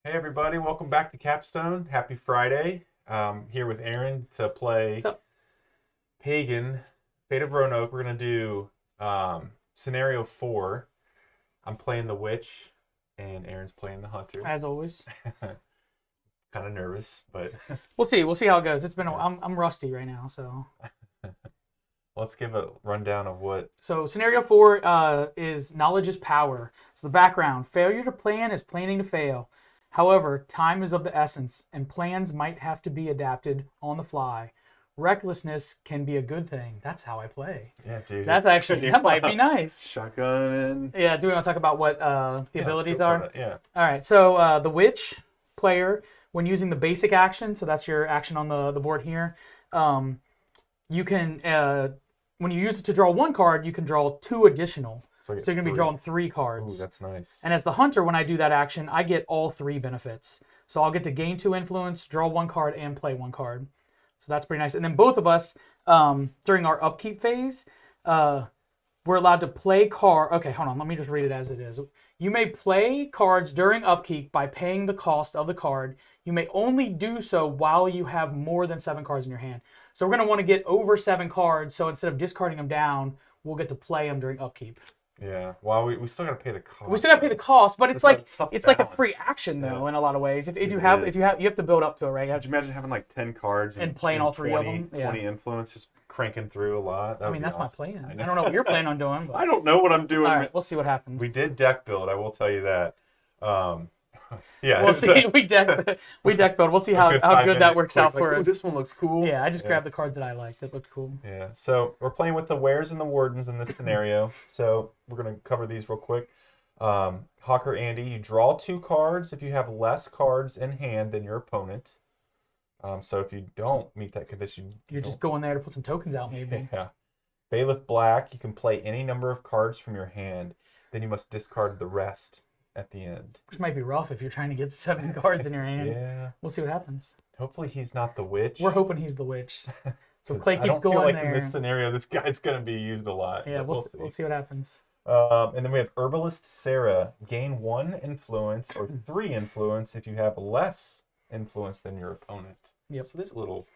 Hey everybody, welcome back to Capstone. Happy Friday. Here with Aaron to play What's up? Pagan, Fate of Roanoke. We're gonna do scenario 4. I'm playing the witch, and Aaron's playing the hunter. As always. Kind of nervous, but We'll see. We'll see how it goes. It's been. Yeah. I'm rusty right now. let's give a rundown of what. So scenario 4 is knowledge is power. So the background: failure to plan is planning to fail. However, time is of the essence, and plans might have to be adapted on the fly. Recklessness can be a good thing. That's how I play. Yeah, dude. That's actually that might be nice. Shotgun and Yeah. Do we want to talk about what the let's abilities go for are? it. Yeah. All right. So the witch player, when using the basic action, so that's your action on the board here, you can when you use it to draw one card, you can draw 2 additional. So So you're gonna be drawing 3 cards. Ooh, that's nice. And as the hunter, when I do that action, I get all 3 benefits. So I'll get to gain 2 influence, draw 1 card, and play 1 card. So that's pretty nice. And then both of us, during our upkeep phase, we're allowed to play card. Okay, hold on. Let me just read it as it is. You may play cards during upkeep by paying the cost of the card. You may only do so while you have more than 7 cards in your hand. So we're going to want to get over 7 cards. So instead of discarding them down, we'll get to play them during upkeep. Yeah. Well, we still gotta pay the cost. We still got to pay the cost, but it's like a tough a balance. free action though Yeah. in a lot of ways. If It you have is. you have to build up to it, right? You have Could you imagine having like 10 cards And playing all 3 of 20, them? Yeah. 20 influence, just cranking through a lot? I mean, that's my awesome. plan. I I know. don't know what you're planning on doing, but I don't know what I'm doing. all right, we'll see what happens. We did deck build, I will tell you that. Yeah, We'll it's see. We deck build. We'll see how good 5-minute that works quick, out like, for "Ooh, us. this one looks cool. Yeah, I just grabbed the cards that I liked. That looked cool. Yeah, so we're playing with the wares and the wardens in this scenario. So we're going to cover these real quick. Hawker Andy, you draw 2 cards if you have less cards in hand than your opponent. So if you don't meet that condition, You're just going there to put some tokens out, maybe. Yeah. Bailiff Black, you can play any number of cards from your hand. Then you must discard the rest at the end. Which might be rough if you're trying to get 7 cards in your hand. Yeah. We'll see what happens. Hopefully he's not the witch. We're hoping he's the witch. So Clay I keeps don't going feel like there. in this scenario this guy's going to be used a lot. Yeah, but we'll see what happens. And then we have Herbalist Sarah. Gain 1 influence or 3 influence if you have less influence than your opponent. Yep. So there's a little...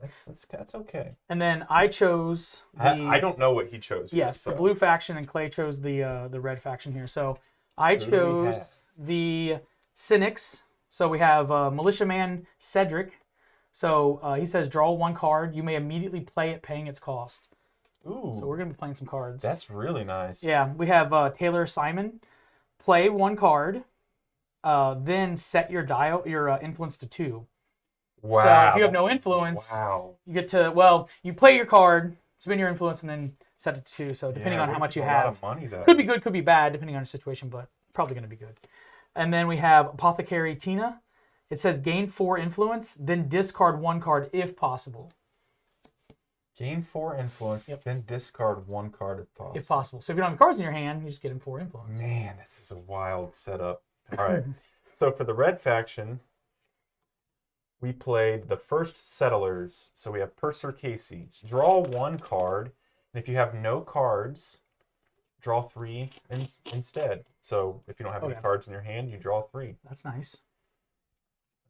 That's okay. And then I chose the. I don't know what he chose. Yet, Yes, so. the blue faction, and Clay chose the red faction here. So I Who do we chose have? the Cynics. So we have Militiaman Cedric. So he says draw 1 card. You may immediately play it, paying its cost. Ooh, So we're gonna be playing some cards. that's really nice. Yeah, we have Taylor Simon. Play 1 card, then set your influence to 2. Wow. So if you have no influence, Wow. you get to you play your card, spin your influence, and then set it to 2. So depending on how much you A lot have, of money, though. could be good, could be bad, depending on your situation, but probably going to be good. And then we have Apothecary Tina. It says gain 4 influence, then discard 1 card if possible. Gain 4 influence, then discard 1 card if possible. If possible. So if you don't have cards in your hand, you just get 4 influence. Man, this is a wild setup. All right. So for the red faction, we played the first Settlers. So we have Purser Casey. Draw 1 card, and if you have no cards, draw 3 instead. So if you don't have any Okay. cards in your hand, you draw 3. That's nice.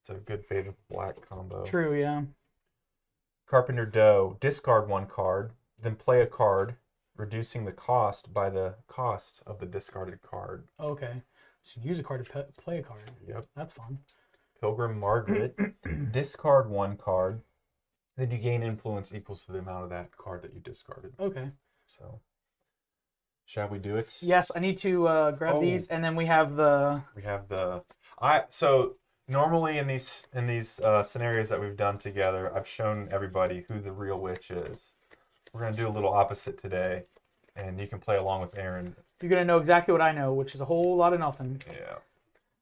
It's a good Fate of Black combo. True, yeah. Carpenter Doe, discard 1 card, then play a card, reducing the cost by the cost of the discarded card. Okay. So you use a card to play a card. Yep. That's fun. Pilgrim Margaret, discard 1 card, then you gain influence equals to the amount of that card that you discarded. Okay. So, shall we do it? Yes, I need to grab Oh. these, and then we have the. We have the so normally in these scenarios that we've done together, I've shown everybody who the real witch is. We're gonna do a little opposite today, and you can play along with Aaron. You're gonna know exactly what I know, which is a whole lot of nothing. Yeah.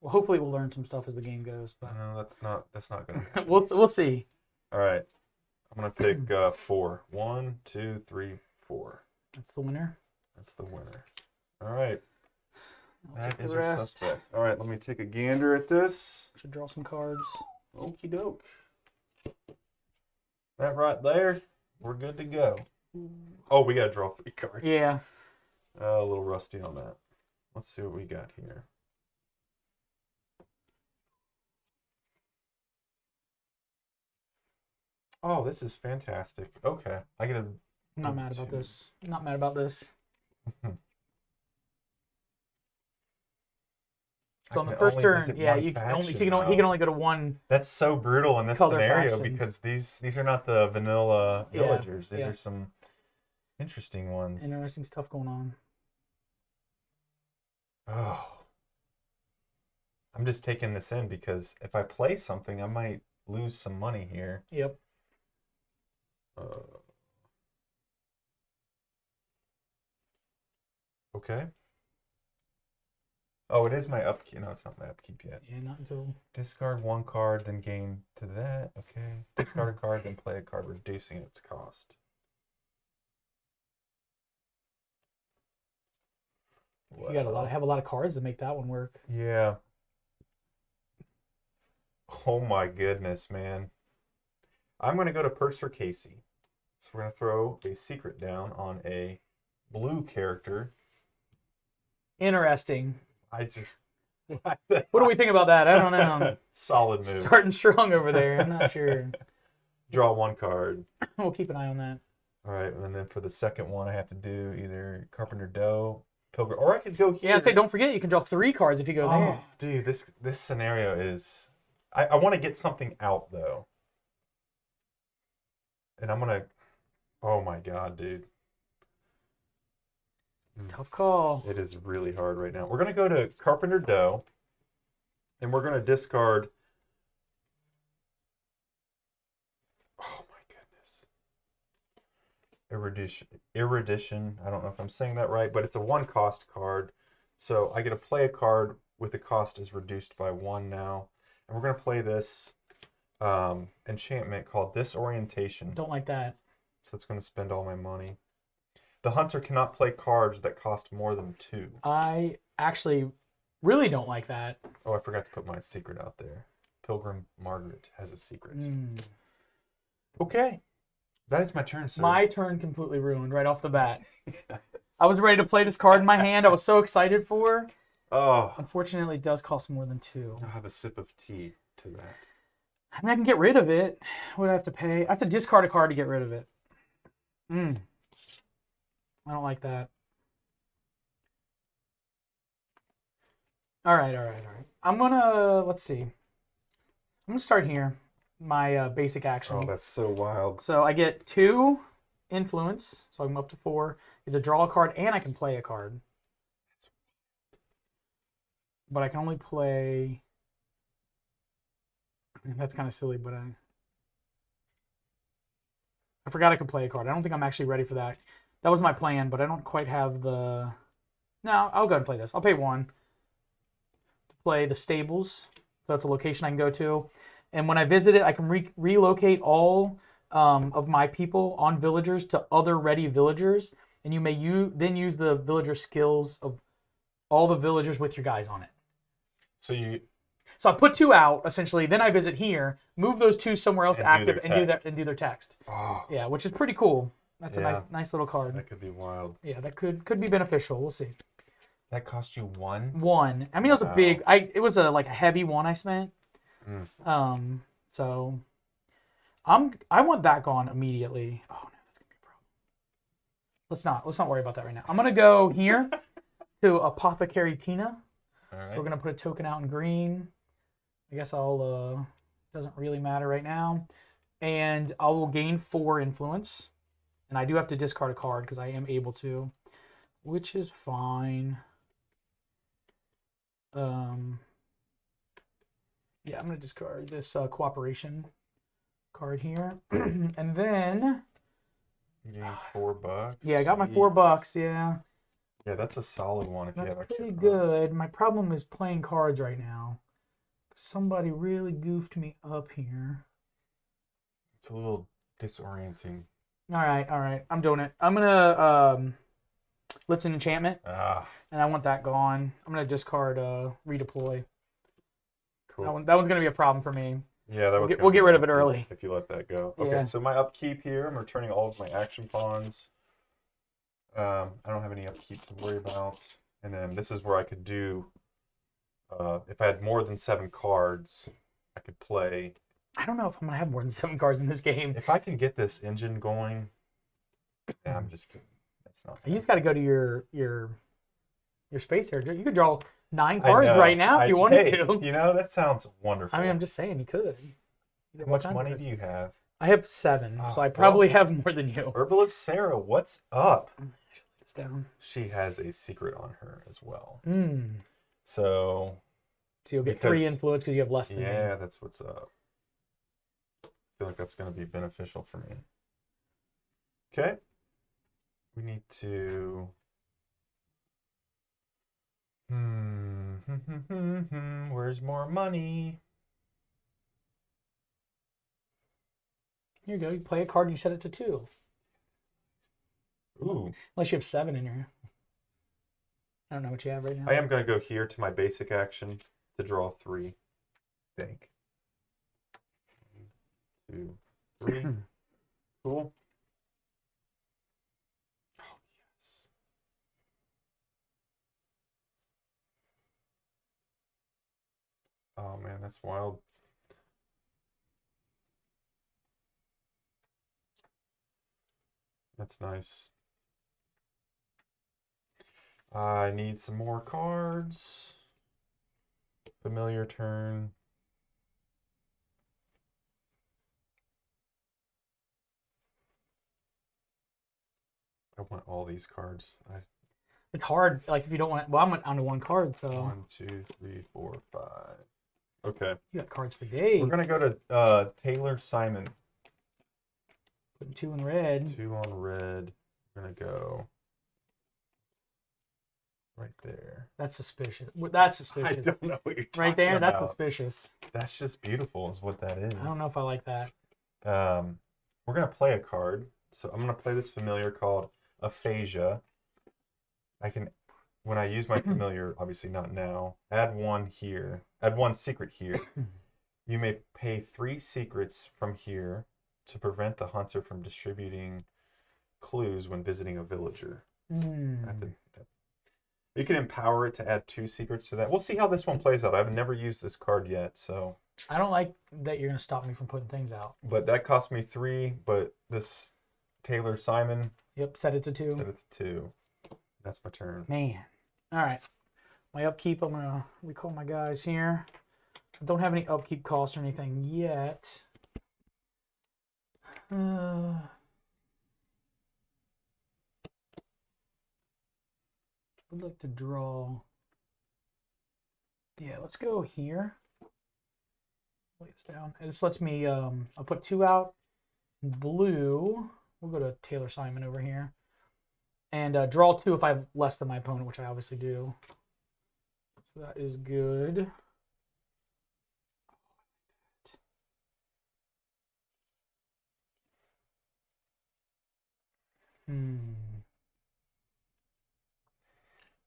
Well, hopefully we'll learn some stuff as the game goes, but No, that's not gonna happen. we'll see. All right. I'm gonna pick 4. 1, 2, 3, 4. That's the winner. That's the winner. All right. That take the is your rest. suspect. All right, let me take a gander at this. Should draw some cards. Okie doke. That right there, we're good to go. Oh, we gotta draw 3 cards. Yeah. A little rusty on that. Let's see what we got here. Oh, this is fantastic. Okay, I get a. I'm not mad about this. I'm not mad about this. So on the first turn, yeah, you can only he can only go to one. That's so brutal in this color scenario faction. because these are not the vanilla Yeah, villagers. These yeah. are some interesting ones. Interesting stuff going on. Oh, I'm just taking this in because if I play something, I might lose some money here. Yep. Okay. Oh, it is my upkeep. No, it's not my upkeep yet. Yeah, not until. Discard one card, then gain to that. Okay. Discard a card, then play a card, reducing its cost. You got have a lot of cards to make that one work. Yeah. Oh my goodness, man. I'm going to go to Purser Casey. So we're going to throw a secret down on a blue character. Interesting. I just... What do we think about that? I don't know. Solid move. Starting strong over there. I'm not sure. Draw one card. We'll keep an eye on that. All right, and then for the second one, I have to do either Carpenter Doe, Pilgrim, or I could go here. Yeah, say don't forget you can draw 3 cards if you go there. Dude, this scenario is... I want to get something out, though. And I'm going to... Oh my god, dude. Tough call. It is really hard right now. We're going to go to Carpenter Doe, and we're going to discard... Oh my goodness. Erudition. I don't know if I'm saying that right, but it's a 1-cost card. So I get to play a card with the cost is reduced by 1 now. And we're going to play this enchantment called Disorientation. Don't like that. So it's going to spend all my money. The hunter cannot play cards that cost more than 2. I actually really don't like that. Oh, I forgot to put my secret out there. Pilgrim Margaret has a secret. Okay. That is my turn, sir. My turn completely ruined right off the bat. Yes. I was ready to play this card in my hand. I was so excited for. Oh. Unfortunately, it does cost more than 2. I'll have a sip of tea to that. I mean, I can get rid of it. What do I have to pay? I have to discard a card to get rid of it. I don't like that. All right. I'm gonna, let's see. I'm gonna start here. My basic action. Oh, that's so wild. So I get 2 influence, so I'm up to 4. I get to draw a card, and I can play a card. But I can only play... That's kind of silly, but I forgot I could play a card. I don't think I'm actually ready for that. That was my plan, but I don't quite have the... No, I'll go ahead and play this. I'll pay 1 to play the stables. So that's a location I can go to. And when I visit it, I can relocate all of my people on villagers to other ready villagers. And you may then use the villager skills of all the villagers with your guys on it. So I put 2 out, essentially. Then I visit here, move those 2 somewhere else active, and do their text. Oh. Yeah, which is pretty cool. That's a nice little card. That could be wild. Yeah, that could be beneficial. We'll see. That cost you 1? 1. I mean, it was a big. It was a heavy 1 I spent. So I want that gone immediately. Oh no, that's gonna be a problem. Let's not worry about that right now. I'm gonna go here to Apothecary Tina. All right. So we're gonna put a token out in green. I guess I'll doesn't really matter right now. And I will gain 4 influence. And I do have to discard a card because I am able to, which is fine. Yeah, I'm going to discard this cooperation card here. And then... You gain $4? Yeah, I got my $4, yeah. Yeah, that's a solid one if you have extra pretty cards. Good. My problem is playing cards right now. Somebody really goofed me up here. It's a little disorienting. All right. I'm doing it. I'm going to lift an enchantment. And I want that gone. I'm going to discard redeploy. Cool. That one's going to be a problem for me. Yeah, we'll get rid of it early. If you let that go. Okay, yeah. So my upkeep here, I'm returning all of my action pawns. I don't have any upkeep to worry about. And then this is where I could do, if I had more than 7 cards, I could play I don't know if I'm gonna have more than 7 cards in this game. If I can get this engine going, yeah, I'm just kidding. That's not. You just got to go to your space here. You could draw 9 I cards know. right now if you wanted Hey, to. you know, that sounds wonderful. I mean, I'm just saying you could. How much money do you have? I have 7, Oh, so I probably have more than you. Herbalist Sarah, what's up? It's down. She has a secret on her as well. Mm. So So you'll get 3 influence because you have less than me. yeah, that's what's up. I feel like that's going to be beneficial for me. Okay. We need to... Where's more money? Here you go. You play a card and you set it to 2. Ooh. Unless you have 7 in here. I don't know what you have right now. I am going to go here to my basic action to draw 3. I think. 1, 2, 3. Cool. Oh, yes. Oh, man, that's wild. That's nice. I need some more cards. Familiar turn. I want all these cards. It's hard. Like if you don't want. Well, I'm onto 1 card, so 1, 2, 3, 4, 5. Okay. you got cards for days. We're gonna go to Taylor Simon. Putting 2 in red. 2 on red. We're gonna go right there. That's suspicious. That's I suspicious. don't know what you're talking Right there. That's about. suspicious. That's just beautiful, is what that is. I don't know if I like that. We're gonna play a card. So I'm gonna play this familiar called Aphasia. I can, when I use my familiar, obviously not now, add 1 here. Add 1 secret here. You may pay 3 secrets from here to prevent the hunter from distributing clues when visiting a villager. You can empower it to add 2 secrets to that. We'll see how this one plays out. I've never used this card yet, so. I don't like that you're going to stop me from putting things out. But that cost me 3, but this Taylor Simon. Yep, set it to 2. Set it to 2. That's my turn. Man. All right. My upkeep, I'm going to recall my guys here. I don't have any upkeep costs or anything yet. Would like to draw. Yeah, let's go here. Lay this down. This lets me. I'll put 2 out. Blue. We'll go to Taylor Simon over here, and draw 2 if I have less than my opponent, which I obviously do. So that is good.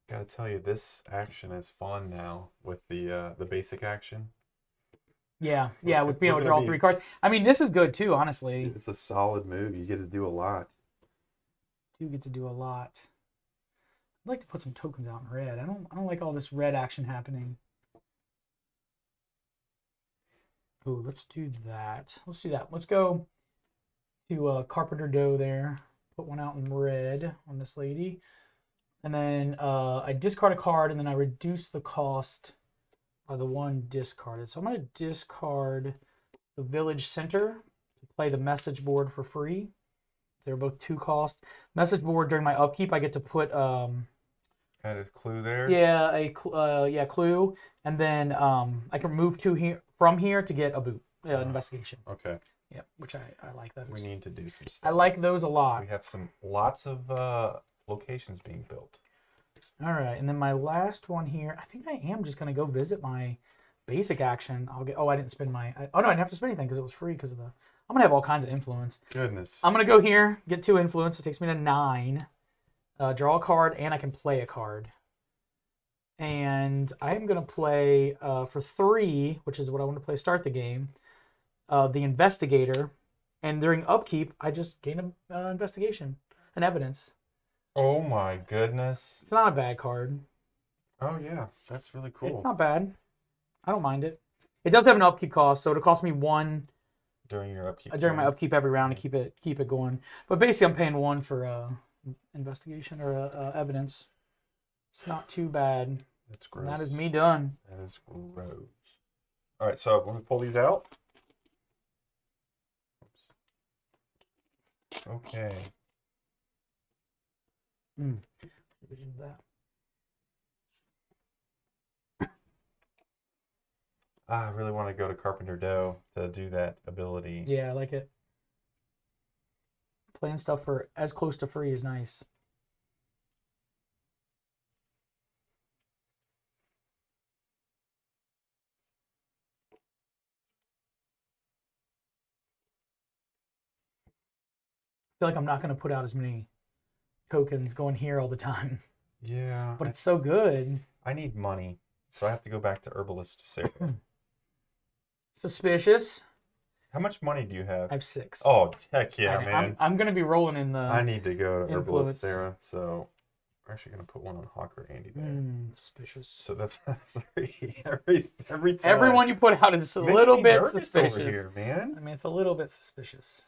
Gotta tell you, this action is fun now with the basic action. Yeah, with being able to gonna draw 3 cards. I mean, this is good too, honestly. It's a solid move. You get to do a lot. You get to do a lot. I'd like to put some tokens out in red. I don't like all this red action happening. Ooh, let's do that. Let's do that. Let's go to Carpenter Doe there. Put 1 out in red on this lady. And then I discard a card, and then I reduce the cost by the 1 discarded. So I'm going to discard the Village Center to play the message board for free. They're both 2 cost. Message board during my upkeep, I get to put Add a clue there. yeah, clue, and then I can move from here to get a boot investigation. Okay. Yeah, which I like those. We need to do some stuff. I like those a lot. We have lots of locations being built. All right, and then my last one here, I think I am just gonna go visit my basic action. I didn't spend my. Oh no, I didn't have to spend anything because it was free because of the. I'm gonna have all kinds of influence. Goodness. I'm gonna go here, get 2 influence. It takes me to 9. Draw a card, and I can play a card. And I am gonna play for 3, which is what I want to play to start the game. The Investigator, and during upkeep, I just gain an investigation, an evidence. Oh my goodness. It's not a bad card. Oh yeah, that's really cool. It's not bad. I don't mind it. It does have an upkeep cost, so it'll cost me 1 during your upkeep. During my turn. upkeep every round to keep it going. But basically, I'm paying 1 for investigation or evidence. It's not too bad. That's gross. And that is me done. That is gross. All right, so let me pull these out. Oops. Okay. That. I really want to go to Carpenter Doe to do that ability. Yeah, I like it. Playing stuff for as close to free is nice. I feel like I'm not going to put out as many tokens going here all the time. Yeah. But it's so good. I need money, so I have to go back to Herbalist Sarah. Suspicious. How much money do you have? I have 6. Oh, heck yeah, man. I'm going to be rolling in the... I need to go to influence. Herbalist Sarah, so we're actually going to put one on Hawker Andy there. Suspicious. So that's 3 every time. Everyone you put out is a little bit suspicious. Over here, man. I mean, it's a little bit suspicious.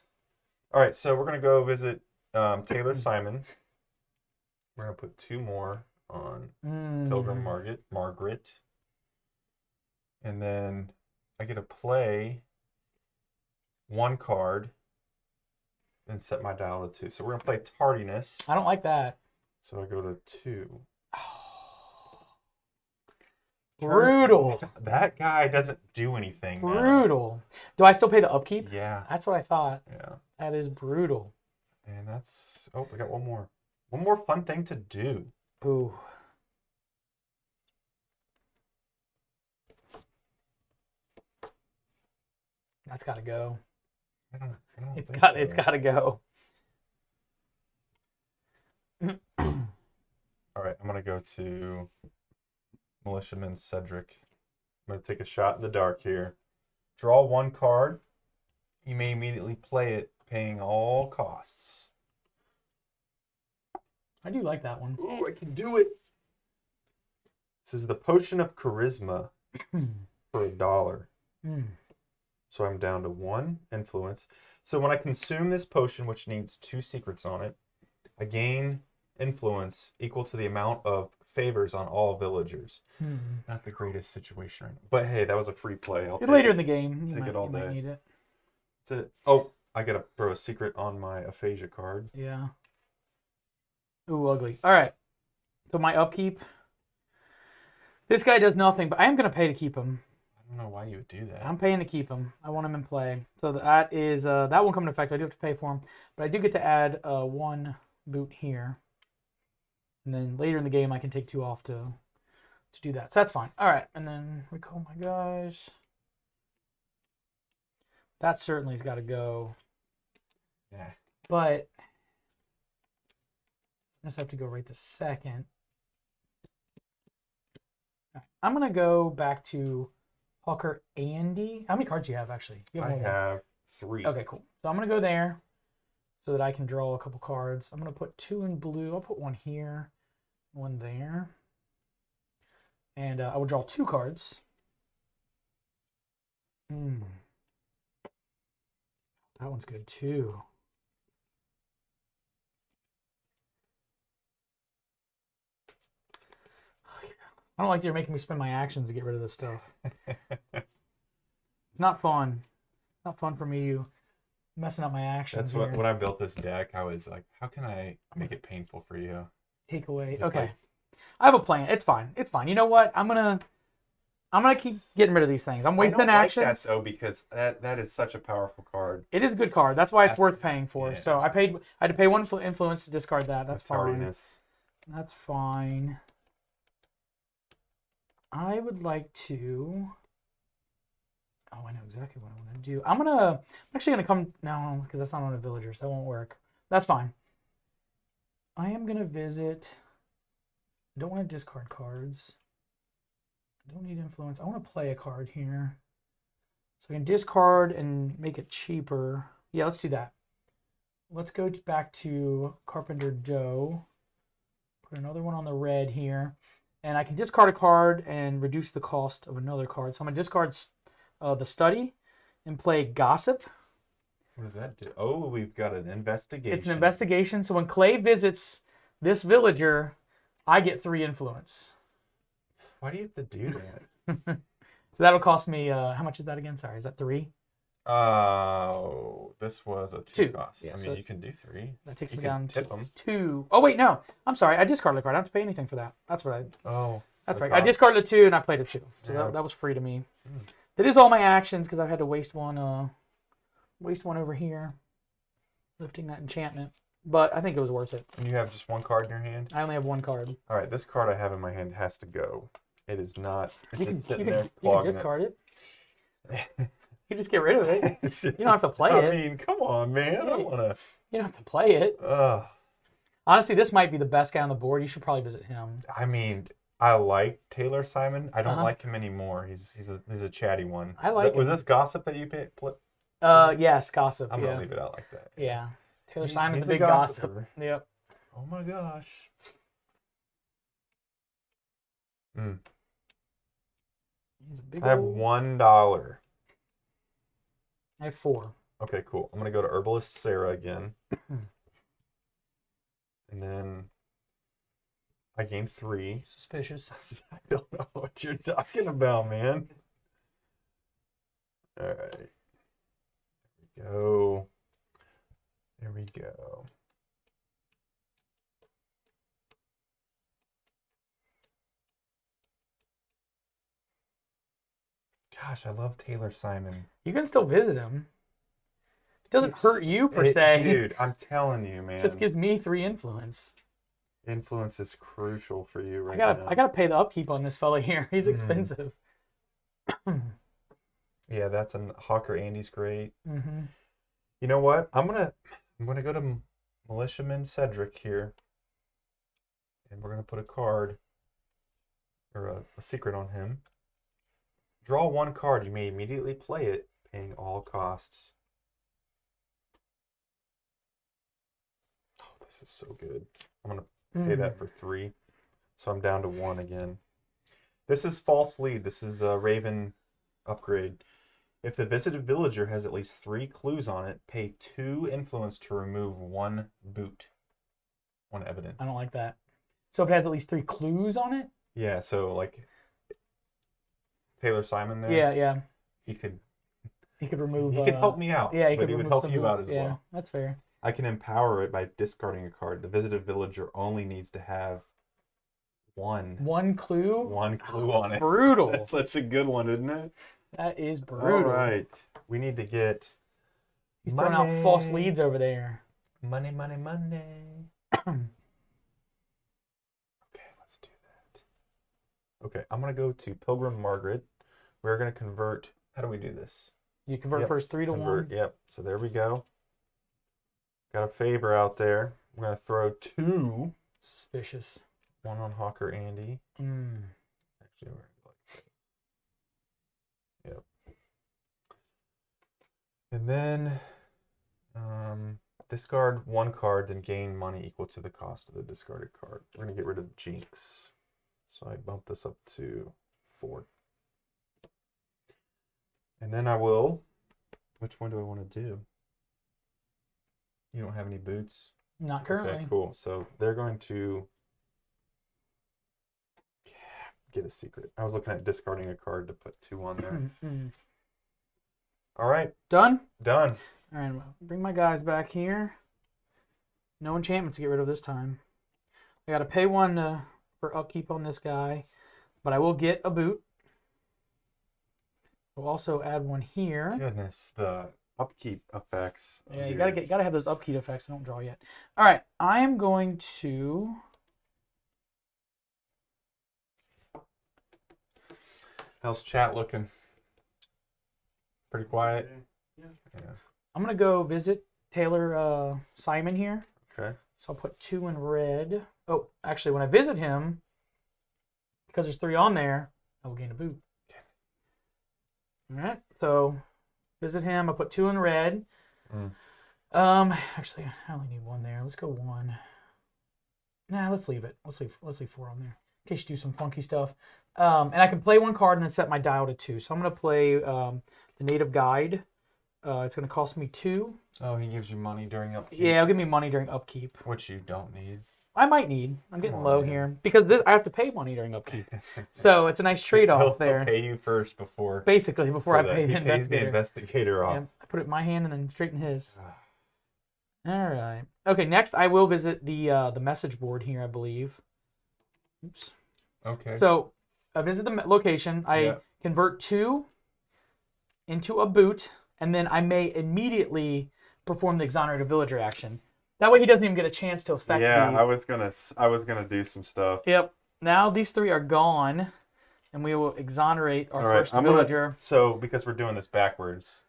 All right, so we're going to go visit Taylor Simon. We're going to put 2 more on Pilgrim Margaret. And then I get to play 1 card and set my dial to 2. So we're going to play Tardiness. I don't like that. So I go to 2. Brutal. That guy doesn't do anything. Brutal. Do I still pay the upkeep? Yeah. That's what I thought. Yeah. That is brutal. And that's... Oh, we got one more. One more fun thing to do. Ooh. That's got to go. I don't It's think got so. to go. All right, I'm going to go to Militiaman Cedric. I'm going to take a shot in the dark here. Draw 1 card. You may immediately play it, paying all costs. I do like that one. Ooh, I can do it. This is the Potion of Charisma for $1. So I'm down to 1 influence. So when I consume this potion, which needs 2 secrets on it, I gain influence equal to the amount of favors on all villagers. Not the greatest situation right now. But hey, that was a free play. I'll Later in the game, you take it all might day. need it. That's it. Oh, I gotta throw a secret on my aphasia card. Yeah. Ooh, ugly. All right. So my upkeep. This guy does nothing, but I am going to pay to keep him. I don't know why you would do that. I'm paying to keep him. I want him in play. So that is that won't come into effect. I do have to pay for him, but I do get to add 1 boot here, and then later in the game I can take 2 off to do that. So that's fine. All right, and then recall my guys. That certainly's got to go. Yeah. But I just have to go right this second. Right, I'm gonna go back to Hawker Andy. How many cards do you have actually? You have I more have 3. Okay, cool. So I'm gonna go there so that I can draw a couple cards. I'm gonna put 2 in blue. I'll put 1 here, 1 there, and I will draw 2 cards. That one's good too. I don't like that you're making me spend my actions to get rid of this stuff. It's not fun. It's not fun for me. You messing up my actions. That's what when I built this deck, I was like, how can I make it painful for you? Take away. Just Okay. like- I have a plan. It's fine. It's fine. You know what? I'm gonna keep getting rid of these things. I'm wasting I don't actions. like that though, because that is such a powerful card. It is a good card. That's why it's worth paying for. Yeah. So I had to pay 1 influence to discard that. That's fine. Tardiness. That's fine. I would like to. Oh, I know exactly what I want to do. I'm actually gonna come no, because that's not on a villager, so that won't work. That's fine. I am gonna visit. I don't want to discard cards. I don't need influence. I want to play a card here. So I can discard and make it cheaper. Yeah, let's do that. Let's go back to Carpenter Joe. Put another one on the red here. And I can discard a card and reduce the cost of another card. So I'm going to discard the study and play Gossip. What does that do? Oh, we've got an investigation. It's an investigation. So when Clay visits this villager, I get 3 influence. Why do you have to do that? So that'll cost me, how much is that again? Sorry, is that 3? Oh, this was a 2 2. cost. Yeah, I mean, so you can do 3. That takes You me can down tip to them. 2. Oh, wait, no. I'm sorry. I discarded the card. I don't have to pay anything for that. That's what I... Oh. That's the right. I cost. discarded a 2 and I played a 2. So Yeah. that was free to me. That is all my actions because I had to waste one over here. Lifting that enchantment. But I think it was worth it. And you have just 1 card in your hand? I only have 1 card. All right, this card I have in my hand has to go. It is not. It's You just can, sitting you there can clogging discard it. it. You just get rid of it. You don't have to play it. I mean, come on, man. I want to. You don't have to play it. Honestly, this might be the best guy on the board. You should probably visit him. I mean, I like Taylor Simon. I don't Uh-huh. like him anymore. He's a chatty one. I like Was him. this gossip that you picked? Yes, gossip. I'm yeah. gonna leave it out like that. Yeah. Taylor He- Simon's he's a a big gossip. gossiper. Yep. Oh my gosh. Mm. He's a big I have old- $1. I have 4. Okay, cool. I'm gonna go to Herbalist Sarah again, and then I gained 3. Suspicious. I don't know what you're talking about, man. All right. There we go. There we go. Gosh, I love Taylor Simon. You can still visit him. It doesn't It's- hurt you per it- se. Dude, I'm telling you, man. It just gives me 3 influence. Influence is crucial for you right I now. gotta pay the upkeep on this fella here. He's Mhm. expensive. Yeah, that's an Hawker Andy's great. Mm-hmm. You know what? I'm gonna go to Militiaman Cedric here, and we're gonna put a card or a secret on him. Draw 1 card. You may immediately play it, paying all costs. Oh, this is so good. I'm gonna pay that for 3, so I'm down to 1 again. This is false lead. This is a Raven upgrade. If the visited villager has at least 3 clues on it, pay 2 influence to remove 1 boot, 1 evidence. I don't like that. So if it has at least 3 clues on it? Yeah, so like Taylor Simon there. Yeah. He could remove. he could help me out. Yeah, but he would remove help some you out boots. as Yeah, well. that's fair. I can empower it by discarding a card. The visited villager only needs to have 1 1 clue? on it. Brutal. That's such a good one, isn't it? That is brutal. All right. We need to get He's throwing out false leads over there. money. Okay, let's do that. Okay, I'm going to go to Pilgrim Margaret. We're going to convert. How do we do this? You convert Yep, first 3 to 1. Yep. So there we go. Got a favor out there. We're going to throw 2. Suspicious. 1 on Hawker Andy. Actually, we're like that. Yep. And then discard 1 card, then gain money equal to the cost of the discarded card. We're going to get rid of Jinx. So I bump this up to 4. And then I will. Which one do I want to do? You don't have any boots? Not currently. Okay, cool. So they're going to get a secret. I was looking at discarding a card to put 2 on there. All right. Done? Done. All right, bring my guys back here. No enchantments to get rid of this time. I got to pay 1 for upkeep on this guy, but I will get a boot. We'll also add 1 here. Goodness, the upkeep effects. Yeah, you gotta have those upkeep effects. I don't draw yet. All right, I am going to. How's chat looking? Pretty quiet. Yeah. I'm gonna go visit Taylor Simon here. Okay. So I'll put 2 in red. Oh, actually, when I visit him, because there's 3 on there, I will gain a boot. All right. So visit him. I put 2 in red. Actually, I only need 1 there. Let's go 1. Nah, let's leave it. Let's leave 4 on there in case you do some funky stuff. And I can play 1 card and then set my dial to 2. So I'm gonna play the Native Guide It's going to cost me 2. Oh, he gives you money during upkeep. Yeah, it'll give me money during upkeep. Which you don't need. I might need. I'm getting Come on, low man. here because I have to pay money during upkeep. So it's a nice trade-off there. He'll pay you first before. Basically, before I that. pay the He pays the investigator. investigator off. Yeah, I put it in my hand and then straight in his. All right. Okay, next I will visit the message board here, I believe. Oops. Okay. So I visit the location. I convert 2 into a boot, and then I may immediately perform the exonerated villager action. That way he doesn't even get a chance to affect Yeah, the... I was gonna do some stuff. Yep. Now these 3 are gone, and we will exonerate our first villager. So because we're doing this backwards,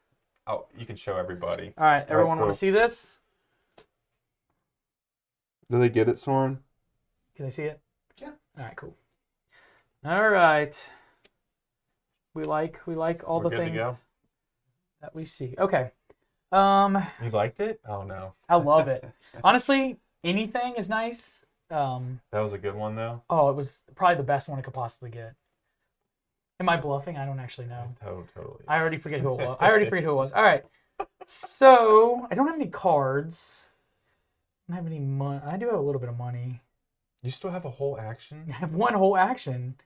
you can show everybody. All right, everyone want to see this? Do they get it, Soren? Can they see it? Yeah. All right, cool. All right. We like all We're the good to things go? that we see. Okay. You liked it? Oh no. I love it. Honestly, anything is nice. That was a good one though. Oh, it was probably the best one I could possibly get. Am I bluffing? I don't actually know. Totally. I already forget who it was. All right. So I don't have any cards. I don't have any money. I do have a little bit of money. You still have a whole action? I have one whole action.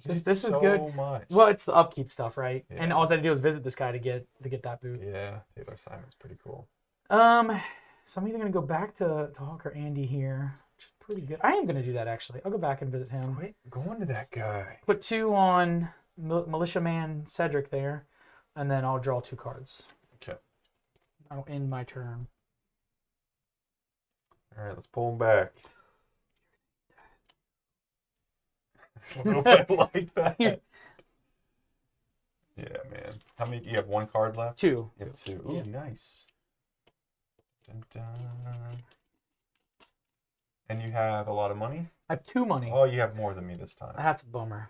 This is good. Much. Well, it's the upkeep stuff, right? Yeah. And all I had to do was visit this guy to get that boot. Yeah, Taylor Simon's pretty cool. So I'm either gonna go back to Hawker Andy here, which is pretty good. I am gonna do that actually. I'll go back and visit him. Quit going to that guy. Put 2 on Militia Man Cedric there, and then I'll draw 2 cards. Okay. I'll end my turn. All right, let's pull him back. Nobody like that. Yeah, man. How many? You have 1 card left? 2. You have 2. Ooh, Yeah. nice. Dun, dun. And you have a lot of money? I have 2 money. Oh, you have more than me this time. That's a bummer.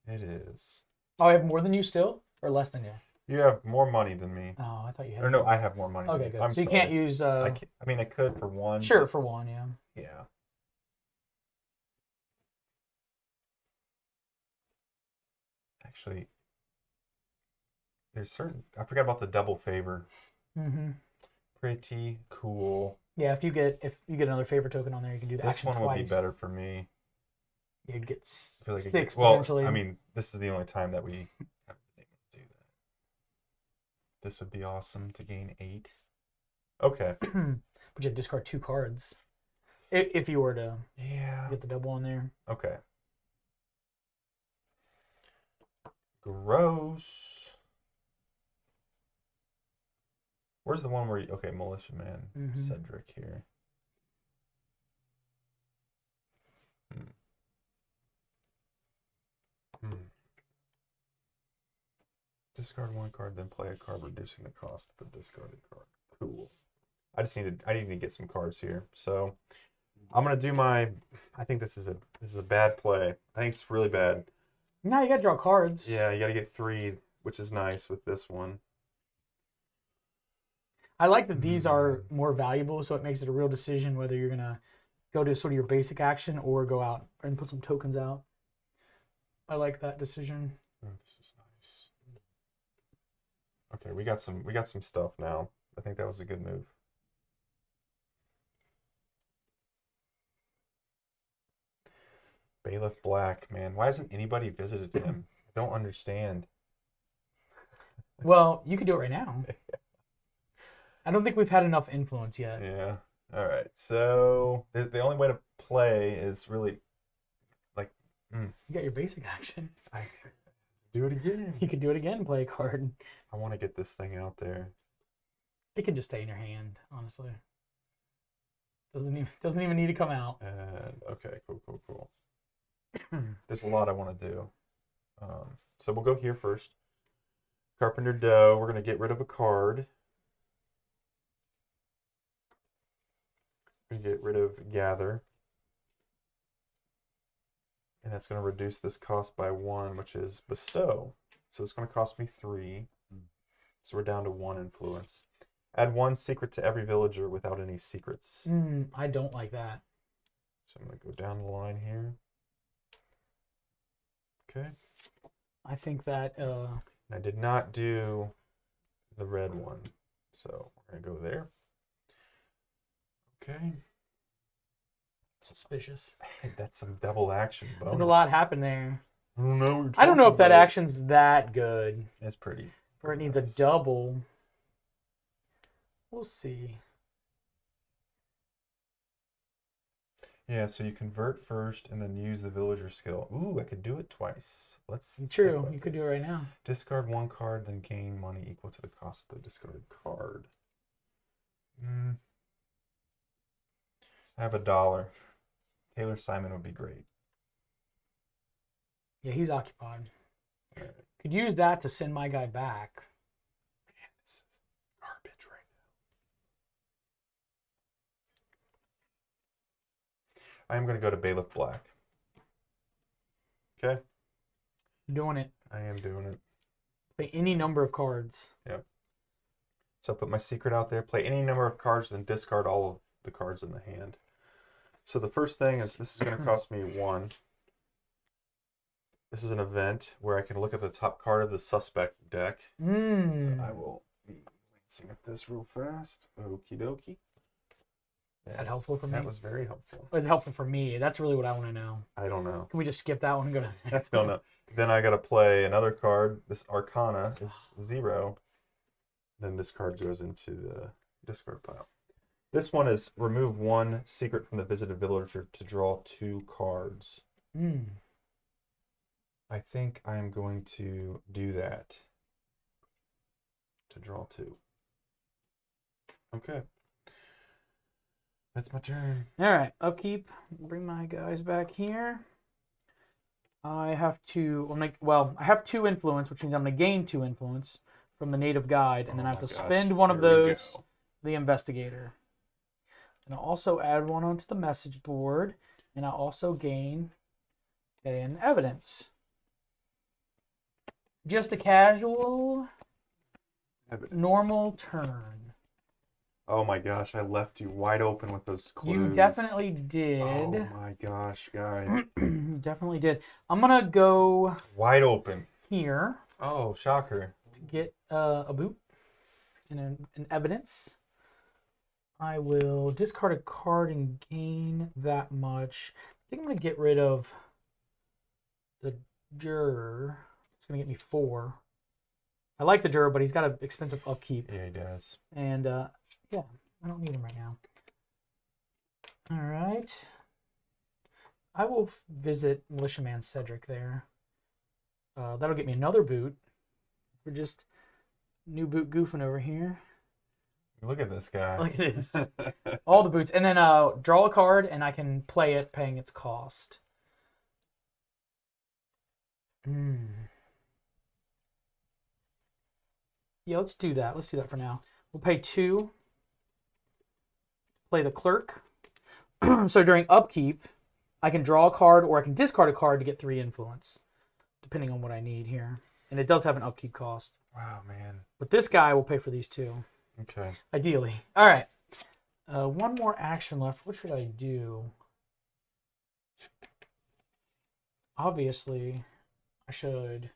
It is. Oh, I have more than you still, or less than you? You have more money than me. Oh, I thought you had. Or no, I have more money. Okay, than good. you. I'm So you sorry. can't use. I mean, I could for 1. Sure, for 1, yeah. Yeah. Actually, there's certain. I forgot about the double favor. Mm-hmm. Pretty cool. Yeah, if you get another favor token on there, you can do the This action one twice. would be better for me. You'd get I feel like 6 well, potentially. I mean, this is the only time that we have been able to do that. This would be awesome to gain 8. Okay. But you have to discard 2 cards if you were to Yeah. get the double on there. Okay. Gross. Where's the one where you... Okay, Militia Man. Mhm. Cedric here. Discard 1 card, then play a card, reducing the cost of the discarded card. Cool. I need to get some cards here. So I'm gonna do my... I think this is a bad play. I think it's really bad. No, you got to draw cards. Yeah, you got to get 3, which is nice with this one. I like that these are more valuable, so it makes it a real decision whether you're going to go to sort of your basic action or go out and put some tokens out. I like that decision. Oh, this is nice. Okay, we got some stuff now. I think that was a good move. Bailiff Black, man. Why hasn't anybody visited him? I don't understand. Well, you could do it right now. I don't think we've had enough influence yet. Yeah. All right. So the only way to play is really like You got your basic action. do it again. You could do it again and play a card. I want to get this thing out there. It could just stay in your hand, honestly. Doesn't even need to come out. And okay, cool. There's a lot I want to do. So we'll go here first. Carpenter Doe. We're gonna get rid of a card. We're gonna get rid of Gather. And that's going to reduce this cost by 1, which is Bestow. So it's going to cost me 3. So we're down to 1 influence. Add 1 secret to every villager without any secrets. I don't like that. So I'm going to go down the line here. Okay. I think that... I did not do the red one. So we're going to go there. Okay. Suspicious. That's some double action bonus. There's a lot happened there. I don't know what you're I don't know if that talking about. action's that good. It's pretty. Or it pretty needs nice. a double. We'll see. Yeah, so you convert first and then use the villager skill. Ooh, I could do it twice. Let's True, you could do it right now. Discard one card, then gain money equal to the cost of the discarded card. I have $1. Taylor Simon would be great. Yeah, he's occupied. All right. Could use that to send my guy back. Man, this is garbage right now. I am going to go to Bailiff Black. Okay? Doing it. I am doing it. Play any number of cards. Yep. So I put my secret out there. Play any number of cards, then discard all of the cards in the hand. So the first thing is this is going to cost me 1. This is an event where I can look at the top card of the suspect deck. So I will be glancing at this real fast. Okie dokie. Is that helpful for me? That was very helpful. It's helpful for me. That's really what I want to know. I don't know. Can we just skip that one and go to the next No, one? no. Then I got to play another card. This Arcana is 0. Then this card goes into the discard pile. This one is remove 1 secret from the visited villager to draw 2 cards. I think I am going to do that. To draw 2. Okay. That's my turn. All right, upkeep. Bring my guys back here. I have to, I have 2 influence, which means I'm going to gain 2 influence from the native guide, and then I have to spend one of those, the investigator. And I'll also add 1 onto the message board, and I'll also gain an evidence. Just a casual, normal turn. Oh my gosh, I left you wide open with those clues. You definitely did. Oh my gosh, guys. You definitely did. I'm going to go Wide open. here Oh, shocker. to get a boot and an evidence. I will discard a card and gain that much. I think I'm going to get rid of the juror. It's going to get me 4. I like the juror, but he's got an expensive upkeep. Yeah, he does. And, yeah, I don't need him right now. All right. I will visit Militiaman Cedric there. That'll get me another boot. We're just new boot goofing over here. Look at this guy. Look at this. All the boots. And then draw a card, and I can play it paying its cost. Yeah, let's do that. Let's do that for now. We'll pay 2. Play the clerk. So during upkeep, I can draw a card or I can discard a card to get 3 influence, depending on what I need here. And it does have an upkeep cost. Wow, man. But this guy will pay for these 2. Okay. Ideally. All right. 1 more action left. What should I do? Obviously, I should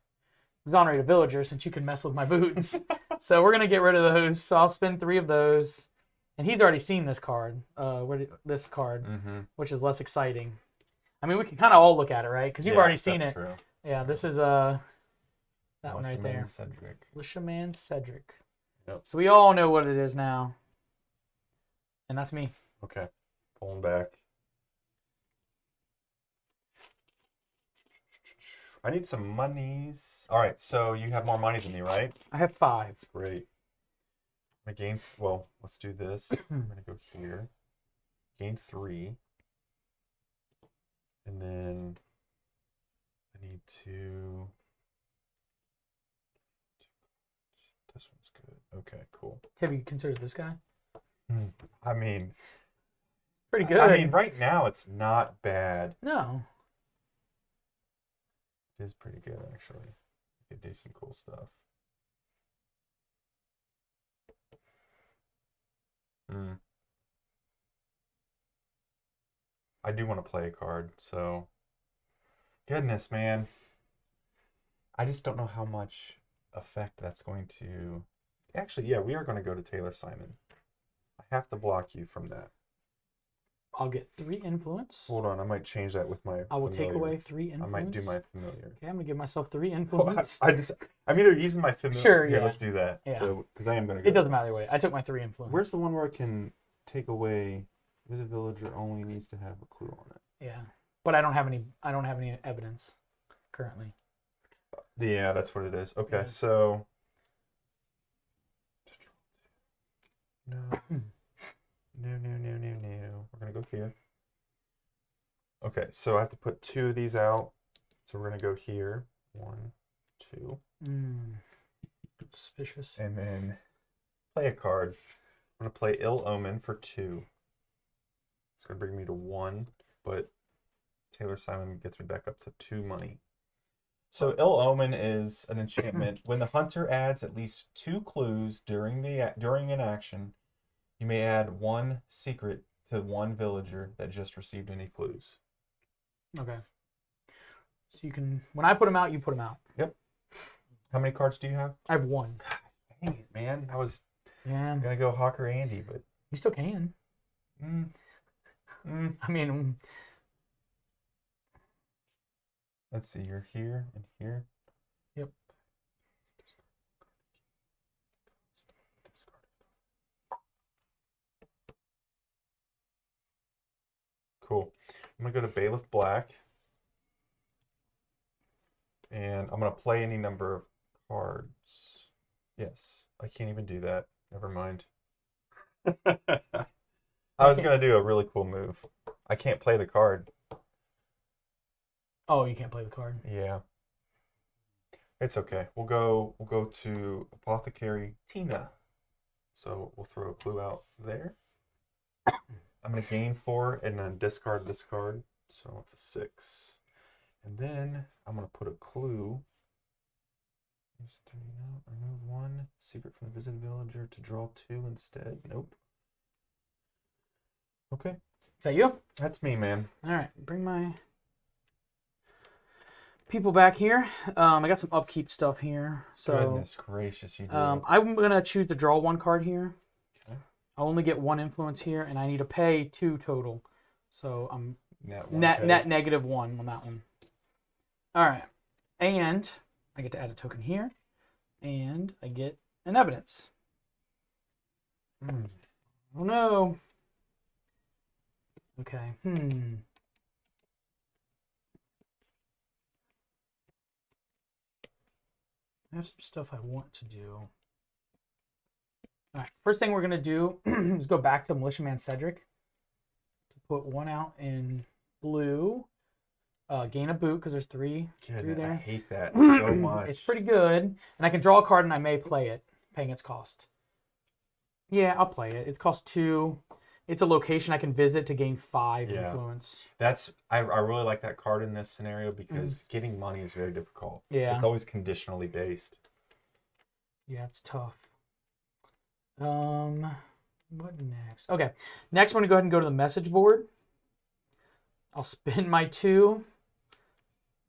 exonerate a villager since you can mess with my boots. So we're going to get rid of those. So I'll spend 3 of those. And he's already seen this card, which is less exciting. I mean, we can kind of all look at it, right? Because you've already seen it. True. Yeah, this is that one right there. Cedric. Militiaman Cedric. Yep. So we all know what it is now. And that's me. Okay. Pulling back. I need some monies. All right, so you have more money than me, right? I have 5. Great. Well, let's do this. I'm going to go here. Gain 3. And then I need to... This one's good. Okay, cool. Have you considered this guy? I mean... Pretty good. I mean, right now it's not bad. No. It is pretty good, actually. You could do some cool stuff. I do want to play a card, so... Goodness, man. I just don't know how much effect that's going to Actually, yeah, we are going to go to Taylor Simon. I have to block you from that. I'll get 3 influence. Hold on, I might change that with my I will familiar. take away 3 influence. I might do my familiar. Okay, I'm gonna give myself 3 Well, influence. I'm either using my familiar. Sure, Here, yeah. let's do that. Yeah. So, because I am going to go. It doesn't matter either way. I took my 3 influence. Where's the one where I can take away? Visit villager only needs to have a clue on it. Yeah, but I don't have any. I don't have any evidence currently. Yeah, that's what it is. Okay, Yeah. so. No. No. We're going to go here. Okay, so I have to put 2 of these out. So we're going to go here. 1, 2. Suspicious. And then play a card. I'm going to play Ill Omen for 2. It's going to bring me to 1, but Taylor Simon gets me back up to 2 money. So Ill Omen is an enchantment. When the hunter adds at least 2 clues during an action, you may add 1 secret to 1 villager that just received any clues. Okay. So you can, when I put them out, you put them out. Yep. How many cards do you have? I have 1. Dang it, man. I was Yeah. gonna go Hawker Andy, but You still can. I mean, let's see. You're here and here. Yep. Cool. I'm gonna go to Bailiff Black, and I'm gonna play any number of cards. Yes, I can't even do that. Never mind. I was gonna do a really cool move. I can't play the card. oh, you can't play the card. Yeah. It's okay. We'll go to Apothecary Tina. So we'll throw a clue out there. I'm gonna gain 4 and then discard this card. So it's a 6. And then I'm gonna put a clue. Use 3 now. Remove 1. Secret from the visited villager to draw 2 instead. Nope. Okay. Is that you? That's me, man. All right. Bring my people back here. I got some upkeep stuff here. So Goodness gracious, you do. I'm gonna choose to draw 1 card here. Okay. I only get 1 influence here, and I need to pay 2 total. So I'm net net negative 1 on that one. All right, and I get to add a token here, and I get an evidence. Oh no. Okay. I have some stuff I want to do. All right, first thing we're gonna do is go back to Militiaman Cedric to put 1 out in blue. Gain a boot because there's 3 there. I hate that so much. It's pretty good, and I can draw a card and I may play it, paying its cost. Yeah, I'll play it. It costs 2. It's a location I can visit to gain 5 influence. I really like that card in this scenario because getting money is very difficult. Yeah. It's always conditionally based. Yeah, it's tough. What next? Okay, next I'm gonna go ahead and go to the message board. I'll spin my 2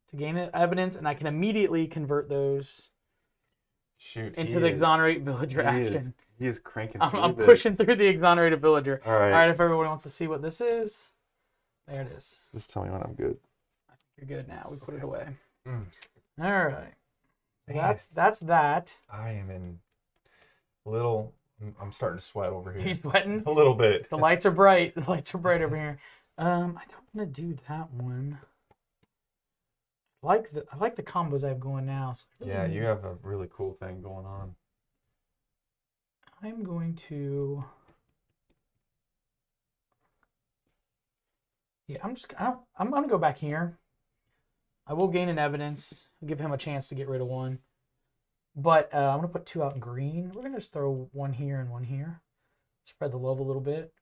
to gain evidence, and I can immediately convert those into the exonerate villager action. He is cranking. I'm pushing through the exonerated villager. All right. All right. If everyone wants to see what this is, there it is. Just tell me when I'm good. I think you're good now. We put it away. Mm. All right. Man. That's that. I am in little. I'm starting to sweat over here. Are you sweating? A little bit. The lights are bright. The lights are bright over here. I don't want to do that one. I like the combos I have going now. So Yeah, you have a really cool thing going on. I'm going to. Yeah, I'm gonna go back here. I will gain an evidence. Give him a chance to get rid of 1. But I'm gonna put 2 out in green. We're gonna just throw 1 here and 1 here. Spread the love a little bit.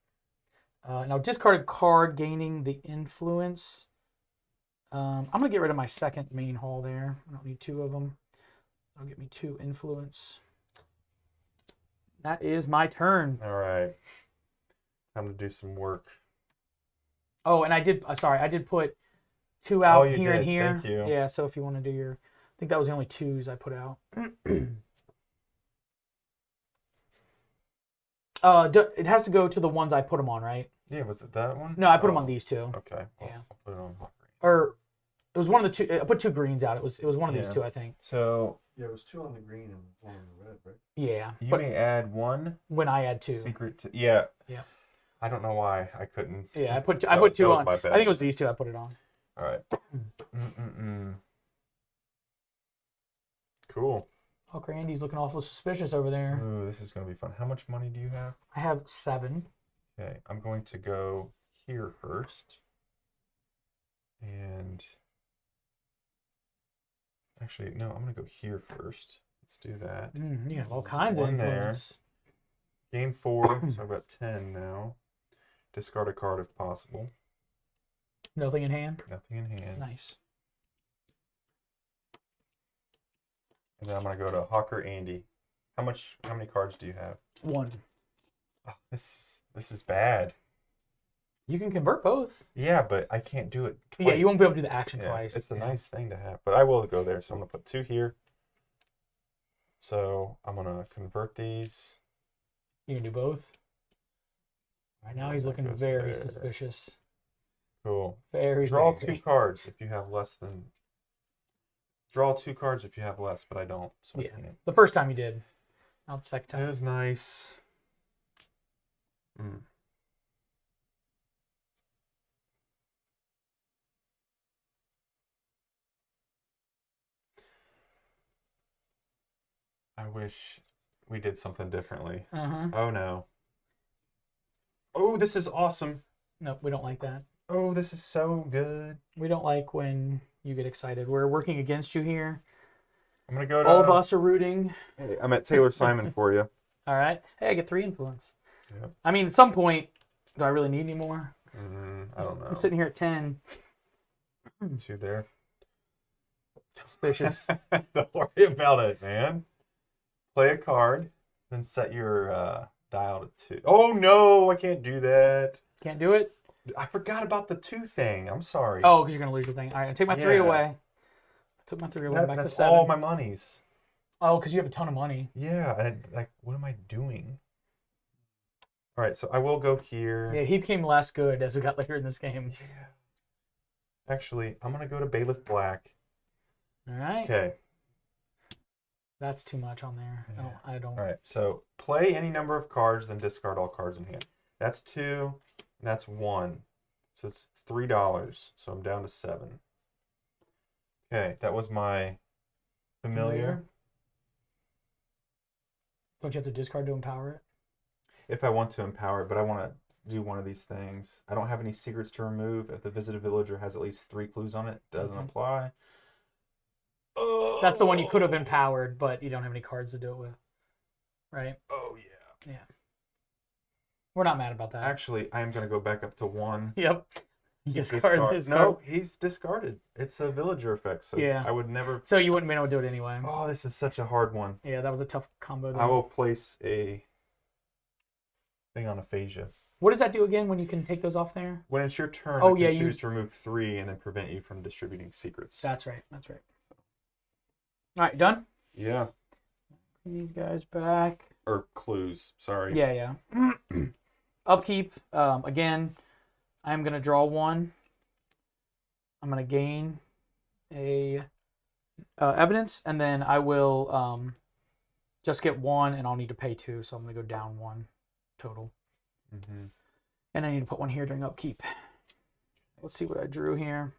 Now discard a card, gaining the influence. I'm gonna get rid of my second main hall there. I don't need 2 of them. That'll get me 2 influence. That is my turn. All right. Time to do some work. Oh, and I did. Sorry, I did put 2 out you here and did. here. Thank you. Yeah. So if you want to do your, I think that was the only 2s I put out. It has to go to the ones I put them on, right? Yeah, was it that one? No, I put them on these two. Okay. Well, Yeah. I'll put it on. Or it was one of the two. I put 2 greens out. It was one of these Yeah. two, I think. So Yeah, it was 2 on the green and 1 on the red, right? Yeah. you But may add 1 when I add 2. secret to yeah. Yeah. I don't know why I couldn't. Yeah, I put That 2 was on. my I bad. think it was these 2 I put it on. All right. Cool. Hawker Andy's looking awful suspicious over there. Ooh, this is gonna be fun. How much money do you have? I have 7. Okay, I'm going to go here first. And actually, no, I'm gonna go here first. Let's do that. You have all kinds of One there. influence. Game 4, so I've got 10 now. Discard a card if possible. Nothing in hand. Nothing in hand. Nice. And then I'm gonna go to Hawker Andy. How many cards do you have? 1. Oh, this is bad. You can convert both. Yeah, but I can't do it twice. Yeah, you won't be able to do the action Yeah, twice. it's a nice thing to have, but I will go there. So I'm gonna put 2 here. So I'm gonna convert these. You can do both. Right now he's That looking goes very there. suspicious. Cool. Very Draw very. 2 cards if you have less than. Draw 2 cards if you have less, but I don't. So Yeah. I can't. The first time you did. Not the second It time. was nice. I wish we did something differently. Uh-huh. Oh no. Oh, this is awesome. Nope, we don't like that. Oh, this is so good. We don't like when you get excited. We're working against you here. I'm gonna go to. All of us are rooting. Hey, I'm at Taylor Simon for you. All right. Hey, I get 3 influence. Yep. I mean, at some point, do I really need any more? I don't know. I'm sitting here at 10. 2 there. Suspicious. Don't worry about it, man. Play a card, then set your dial to 2. Oh no, I can't do that. Can't do it? I forgot about the 2 thing. I'm sorry. Oh, because you're going to lose your thing. All right, I take my 3 Yeah. away. I took my 3 away back to that's 7. all my monies. Oh, because you have a ton of money. Yeah, and what am I doing? All right, so I will go here. Yeah, he became less good as we got later in this game. Yeah. Actually, I'm gonna go to Bailiff Black. All right. Okay. That's too much on there. Yeah. No, I don't. All right. So play any number of cards, then discard all cards in hand. That's 2, and that's 1. So it's $3. So I'm down to 7. Okay, that was my familiar. Don't you have to discard to empower it? If I want to empower it, but I want to do one of these things. I don't have any secrets to remove. If the visited villager has at least 3 clues on it, doesn't apply. That's the one you could have empowered, but you don't have any cards to do it with. Right? Oh, yeah. Yeah. We're not mad about that. Actually, I am going to go back up to 1. Yep. Keep Discard his No, card. he's discarded. It's a villager effect, so Yeah. I would never... So you wouldn't be able to do it anyway. Oh, this is such a hard one. Yeah, that was a tough combo. There. I will place a thing on aphasia. What does that do again when you can take those off there? When it's your turn, Oh, I yeah, can you- choose to remove 3 and then prevent you from distributing secrets. That's right. That's right. All right, done? Yeah. These guys back. Or clues, sorry. Yeah, yeah. Upkeep. Again, I'm going to draw 1. I'm going to gain a evidence, and then I will just get 1, and I'll need to pay 2, so I'm going to go down 1 total. Mm-hmm. And I need to put 1 here during upkeep. Let's see what I drew here.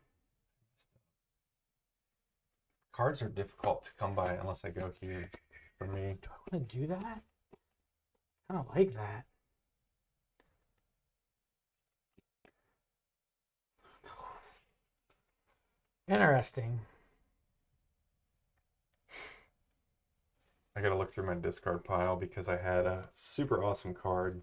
Cards are difficult to come by unless I go here for me. Do I want to do that? I don't like that. Interesting. I gotta look through my discard pile because I had a super awesome card.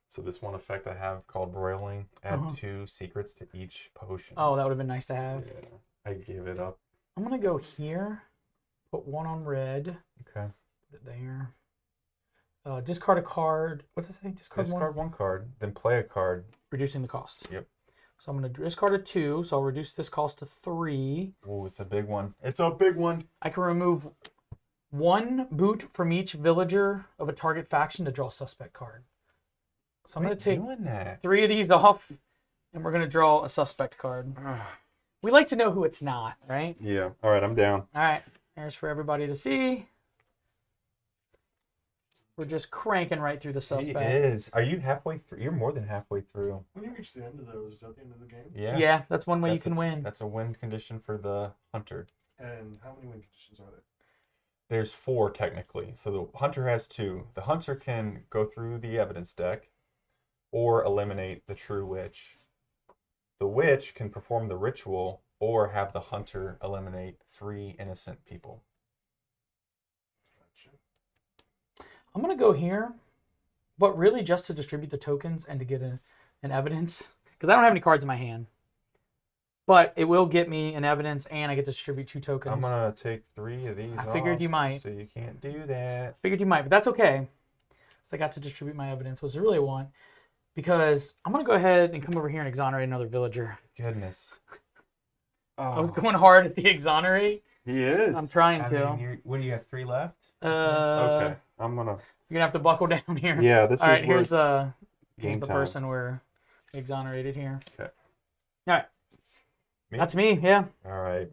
So this one effect I have called Broiling, add 2 secrets to each potion. Oh, that would have been nice to have. Yeah, I gave it up. I'm going to go here, put 1 on red, Okay. put it there. Discard a card. What's it say? Discard Discard one card, then play a card. reducing the cost. Yep. So I'm going to discard a 2, so I'll reduce this cost to 3. Oh, it's a big one. It's a big one. I can remove 1 boot from each villager of a target faction to draw a suspect card. So I'm going to take doing that. 3 of these off, and we're going to draw a suspect card. We like to know who it's not, right? Yeah. All right, I'm down. All right, there's for everybody to see. We're just cranking right through the He suspect. is. Are you halfway through? You're more than halfway through. When you reach the end of those, is that the end of the game? Yeah. Yeah, that's one way you That's can win. That's a win condition for the hunter. And how many win conditions are there? There's 4 technically. So the hunter has 2. The hunter can go through the evidence deck or eliminate the true witch. The witch can perform the ritual or have the hunter eliminate 3 innocent people. Gotcha. I'm going to go here, but really just to distribute the tokens and to get an evidence. Because I don't have any cards in my hand. But it will get me an evidence, and I get to distribute 2 tokens. I'm going to take 3 of these I figured off, you might. So you can't do that. Figured you might, but that's okay. So I got to distribute my evidence, which I really want. Because I'm going to go ahead and come over here and exonerate another villager. Goodness. I was going hard at the exonerate. He is. I'm trying I to. mean, what do you have? 3 left? Okay. Okay. I'm going to. You're going to have to buckle down here. Yeah, this All is right, where here's it's the game time. person we're exonerated here. Okay. All right. Me? That's me, yeah. All right.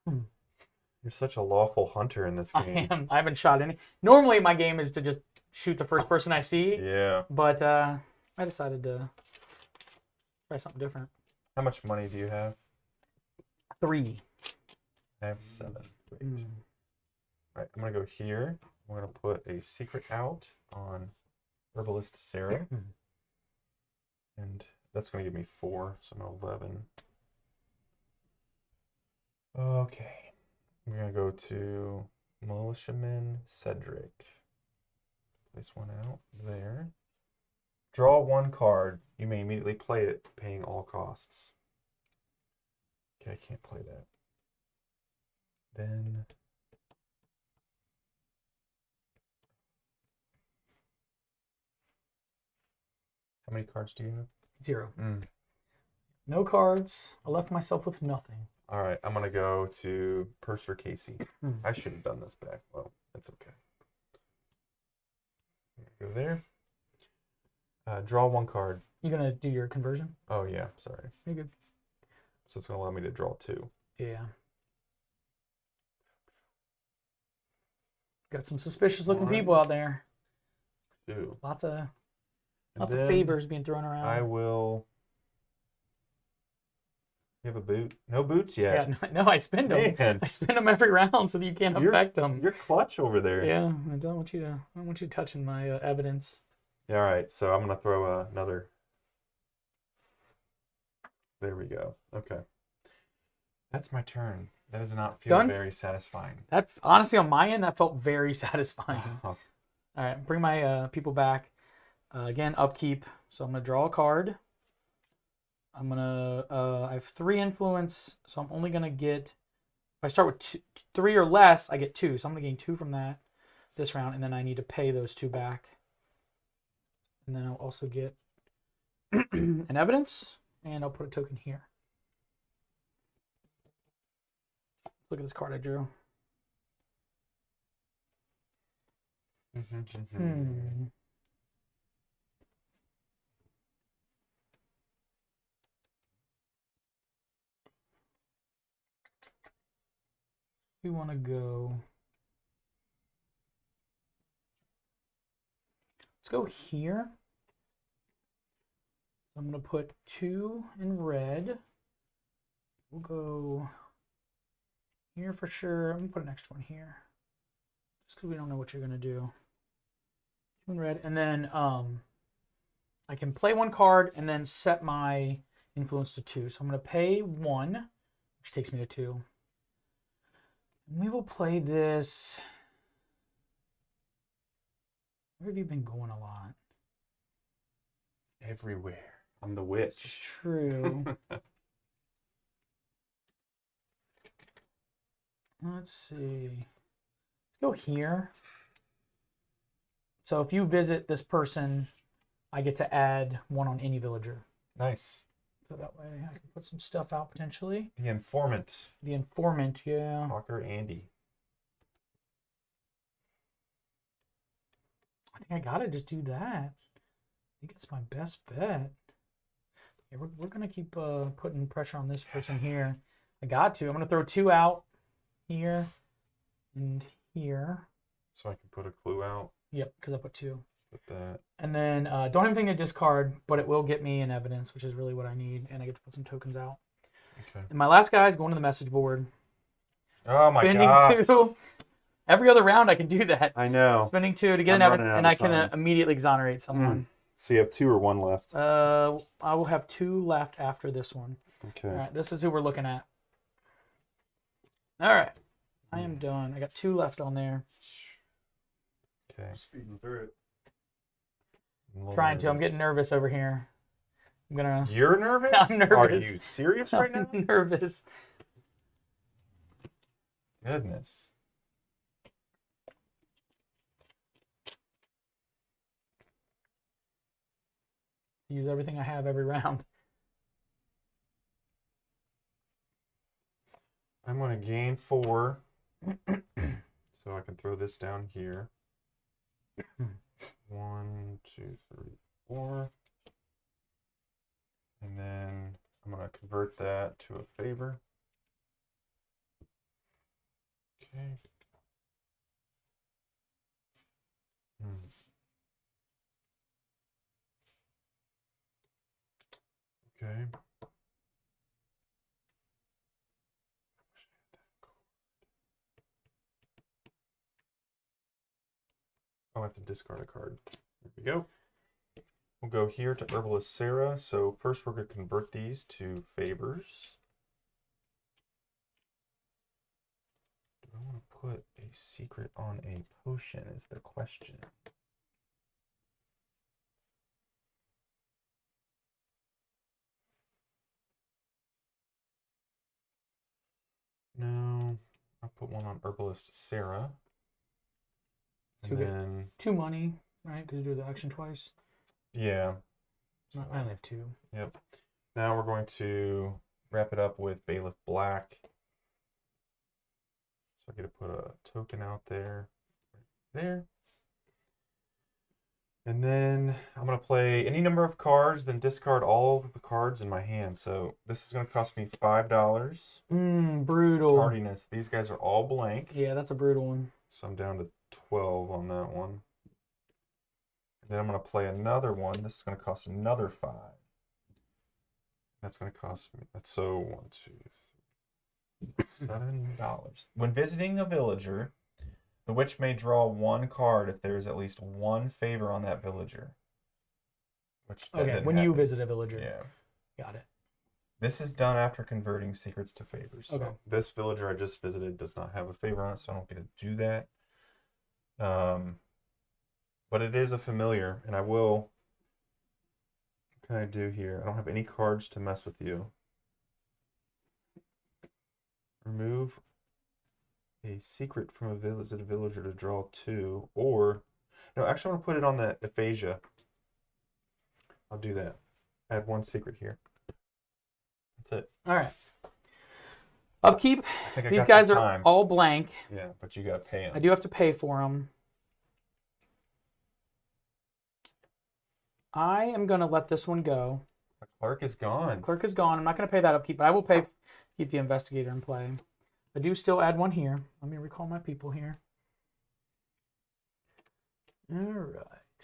You're such a lawful hunter in this I game. am. I haven't shot any. Normally, my game is to just shoot the first person I see, Yeah. but I decided to try something different. How much money do you have? 3. I have 7. Great. All right, I'm going to go here. I'm going to put a secret out on Herbalist Sarah. And that's going to give me 4, so I'm at 11. Okay. I'm going to go to Militiaman Cedric. Place one out there. Draw 1 card. You may immediately play it, paying all costs. Okay, I can't play that. Then how many cards do you have? 0. No cards. I left myself with nothing. All right, I'm gonna go to Purser Casey. I should have done this back. Well, that's okay. Go there. Draw 1 card. You gonna do your conversion? Oh yeah, sorry. You're good. So it's gonna allow me to draw 2. Yeah. Got some suspicious looking 1, people out there. 2. Lots of And of then favors being thrown around. I will. You have a boot? No boots yet. Yeah, no, I spend them. Man. I spend them every round so that you can't affect them. You're clutch over there. Yeah, I don't want you touching my evidence. Yeah, all right, so I'm gonna throw another. There we go. Okay. That's my turn. That does not feel Done? very satisfying. That honestly, on my end, that felt very satisfying. Oh, All right, bring my people back. Again, upkeep. So I'm gonna draw a card. I'm gonna. I have 3 influence, so I'm only gonna get. If I start with 3 or less, I get 2. So I'm gonna gain 2 from that this round, and then I need to pay those 2 back. And then I'll also get an evidence, and I'll put a token here. Look at this card I drew. We want to go. Let's go here. I'm going to put 2 in red. We'll go here for sure. I'm going to put an extra one here. Just because we don't know what you're going to do. 2 in red. And then I can play 1 card and then set my influence to 2. So I'm going to pay 1, which takes me to 2. And we will play this. Where have you been going a lot? Everywhere. I'm the witch. It's true. Let's see. Let's go here. So if you visit this person, I get to add 1 on any villager. Nice. So that way I can put some stuff out potentially. The informant. The informant, yeah. Hawker Andy. I think I gotta just do that. I think it's my best bet. Yeah, we're gonna keep putting pressure on this person here. I got to. I'm gonna throw 2 out here and here. So I can put a clue out. Yep, because I put 2. Put that. And then don't have anything to discard, but it will get me an evidence, which is really what I need, and I get to put some tokens out. Okay. And my last guy is going to the message board. Oh my Spending god. 2. Every other round I can do that. I know. Spending 2 to get I'm an running evidence, out and of I can time. immediately exonerate someone. So you have 2 or 1 left. I will have 2 left after this one. Okay. All right, this is who we're looking at. All right, I am done. I got 2 left on there. Okay. Speeding through it. I'm a little Trying to. I'm nervous. getting nervous over here. I'm gonna. You're nervous? I'm nervous. Are you serious right now? I'm nervous. Goodness. Use everything I have every round. I'm going to gain 4. So I can throw this down here. 1, 2, 3, 4. And then I'm going to convert that to a favor. Okay. Okay. Oh, I have to discard a card. There we go. We'll go here to Herbalist Sarah. So first we're going to convert these to favors. Do I want to put a secret on a potion is the question. No, I'll put one on Herbalist Sarah. And then 2 money, right? Because you do the action twice. yeah. No, I only have 2. Yep. Now we're going to wrap it up with Bailiff Black. So I get to put a token out there. There. And then I'm going to play any number of cards, then discard all of the cards in my hand. So this is going to cost me $5. Brutal. Tardiness. These guys are all blank. Yeah, that's a brutal one. So I'm down to 12 on that one. And then I'm going to play another one. This is going to cost another 5. That's going to cost me. That's so 1, 2, 3, $7. When visiting a villager, the witch may draw 1 card if there is at least 1 favor on that villager. Which that Okay, didn't when you happen. visit a villager. Yeah. Got it. This is done after converting secrets to favors. So Okay. this villager I just visited does not have a favor on it, so I don't get to do that. But it is a familiar, and I will. What can I do here? I don't have any cards to mess with you. Remove a secret from a villager to draw 2, or no, actually, I'm gonna put it on the aphasia. I'll do that. Add 1 secret here. That's it. All right. Upkeep. I think I These got guys some are time. all blank. Yeah, but you gotta pay them. I do have to pay for them. I am going to let this one go. The clerk is gone. Clerk is gone. I'm not going to pay that upkeep, but I will keep the investigator in play. I do still add 1 here. Let me recall my people here. All right.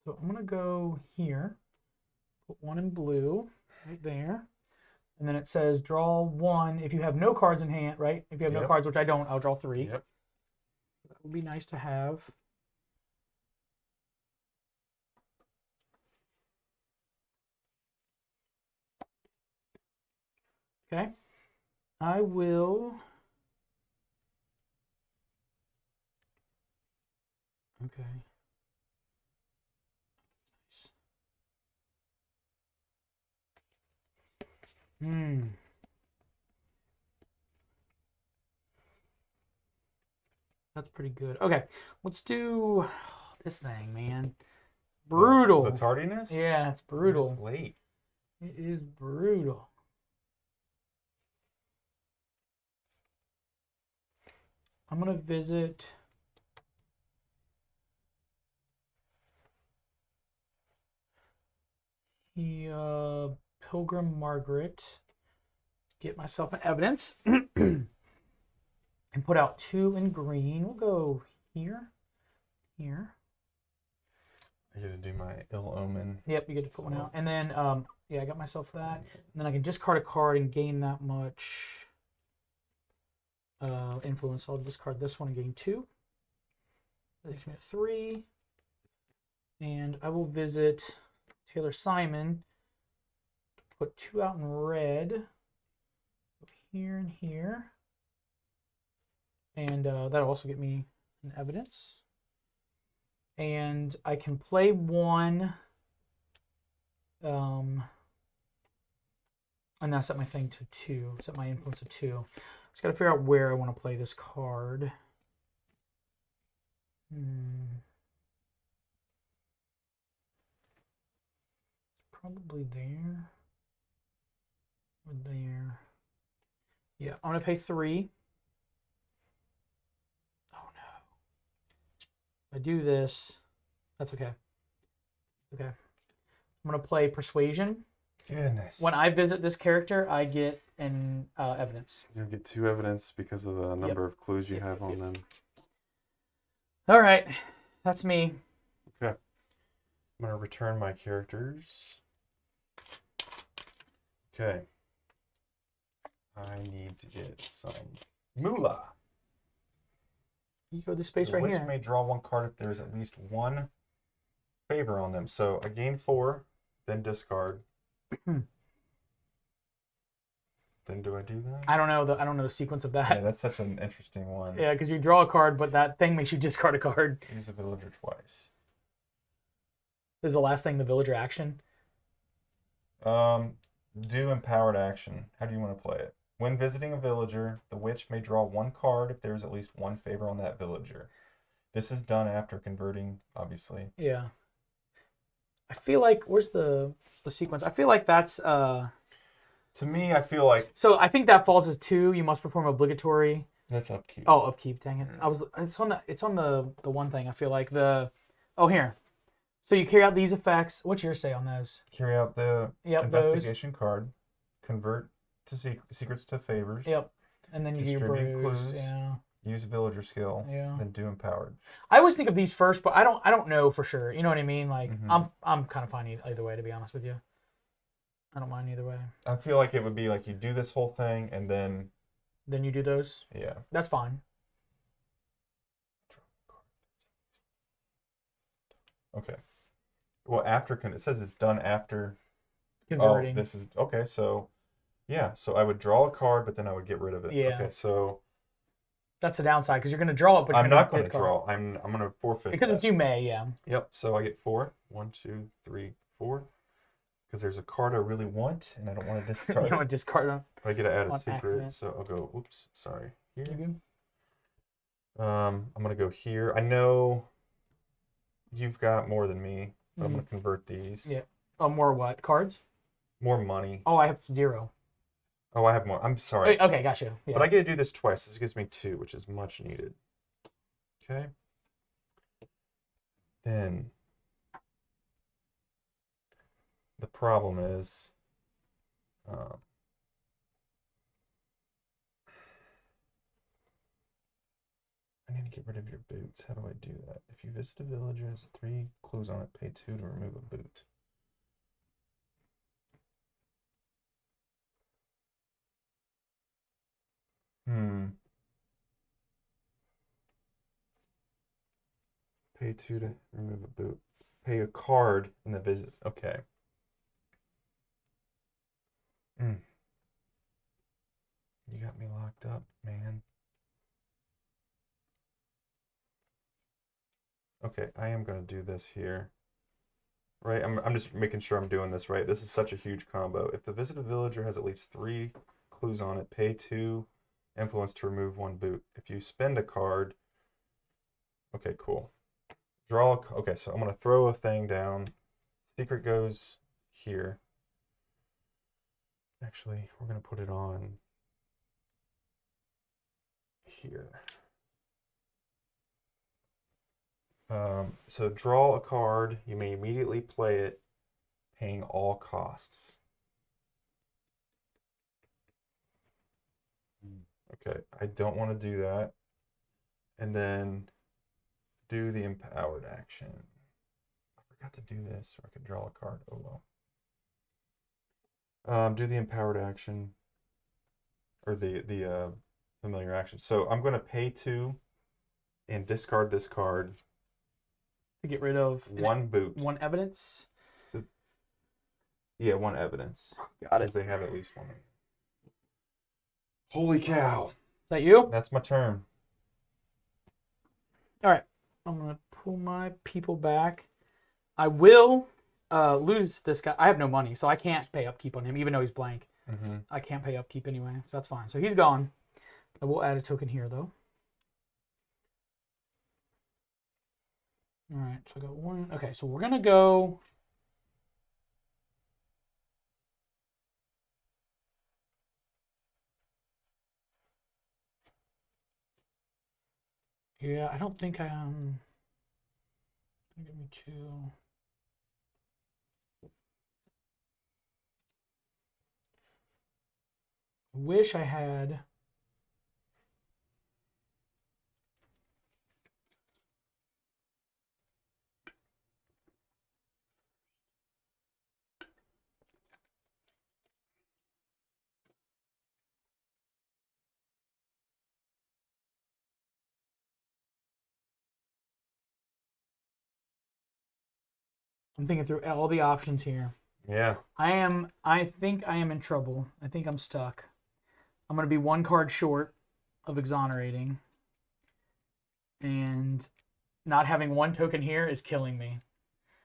So I'm going to go here. Put 1 in blue right there. And then it says draw 1 if you have no cards in hand, right? If you have no Yep. cards, which I don't, I'll draw 3. Yep. That would be nice to have. Okay. I will. Okay. Nice. That's pretty good. Okay, let's do this thing, man. Brutal. The tardiness? Yeah, it's It's brutal. late. It is brutal. I'm gonna visit the Pilgrim Margaret. Get myself an evidence and put out 2 in green. We'll go here, here. I get to do my ill omen. Yep, you get to put one So- out, and then yeah, I got myself that. And then I can discard a card and gain that much influence. So I'll discard this one and gain 2. That makes me at 3. And I will visit Taylor Simon. Put 2 out in red. Here and here. And that'll also get me an evidence. And I can play 1. And then I set my thing to 2. Set my influence to 2. Just gotta figure out where I want to play this card. Probably there. Or there. Yeah, I'm gonna pay 3. Oh no. If I do this, that's okay. Okay. I'm gonna play Persuasion. Goodness. When I visit this character, I get an evidence. You'll get 2 evidence because of the number of clues you have on them. All right, that's me. I'm going to return my characters. Okay. I need to get some moolah. You go to the space The right witch here. may draw 1 card if there's at least 1 favor on them. So I gain 4, then discard. Then do I do that? I don't know the sequence of Yeah, that. that's such an interesting one. Yeah, because you draw a card, but that thing makes you discard a card. Use a villager twice. This is the last thing, the villager action. Do empowered action. How do you want to play it? When visiting a villager, the witch may draw 1 card if there is at least 1 favor on that villager. This is done after converting, obviously. Yeah. I feel like where's the sequence? I feel like that's To me, I feel like so I think that falls as 2. You must perform obligatory. that's upkeep. Oh, upkeep. Dang it! It's on the one thing. I feel like here. So you carry out these effects. What's your say on those? Carry out the Yep, those. investigation card. Convert to secrets to favors. Yep. And then you do your Distribute bruise. clues. Yeah. Use a villager skill. Yeah. Then do empowered. I always think of these first, but I don't know for sure. You know what I mean? Like Mhm. I'm kind of fine either way, to be honest with you. I don't mind either way. I feel like it would be like you do this whole thing and then Then you do those. yeah. That's fine. Okay. Well, after it says it's done after. Converting. Oh, this is okay. So, yeah. So I would draw a card, but then I would get rid of it. Yeah. Okay. So That's the downside because you're going to draw it, but I'm you're not going to discard. draw. I'm going to forfeit. Because that. it's you may, yeah. Yep. So I get 4. 1, 2, 3, 4. Because there's a card I really want, and I don't want to You discard don't it. discard them. I get to add on a secret. accident. So I'll go. Oops. Sorry. You Here. good? I'm going to go here. I know you've got more than me, but I'm going to convert these. Yeah. More what? Cards? More money. Oh, I have 0. Oh, I have more. I'm sorry. Okay, gotcha. Yeah. But I get to do this twice. This gives me 2, which is much needed. Okay. Then the problem is I need to get rid of your boots. How do I do that? If you visit a villager, has 3 clues on it, pay 2 to remove a boot. Pay 2 to remove a boot. Pay a card in the visit. Okay. You got me locked up, man. Okay, I am going to do this here. Right? I'm just making sure I'm doing this right. This is such a huge combo. If the visited villager has at least 3 clues on it, pay 2 influence to remove 1 boot. If you spend a card, Okay, cool. Okay, so I'm going to throw a thing down. Secret goes here. Actually, we're going to put it on here. So draw a card. You may immediately play it, paying all costs. Okay, I don't want to do that. And then do the empowered action. I forgot to do this, or I could draw a card. Oh well. Do the empowered action, or the familiar action. So I'm going to pay 2 and discard this card. To get rid of 1 boot. 1 evidence. Yeah, 1 evidence. Got Because they have at least 1. Holy cow! Is that you? That's my turn. All right. I'm gonna pull my people back. I will lose this guy. I have no money, so I can't pay upkeep on him, even though he's blank. Mm-hmm. I can't pay upkeep anyway, so that's fine. So he's gone. I will add a token here, though. All right, so I got 1. Okay, so we're gonna go. Yeah, I don't think I give me 2. Wish I had. I'm thinking through all the options here. Yeah. I think I am in trouble. I think I'm stuck. I'm going to be 1 card short of exonerating. And not having 1 token here is killing me.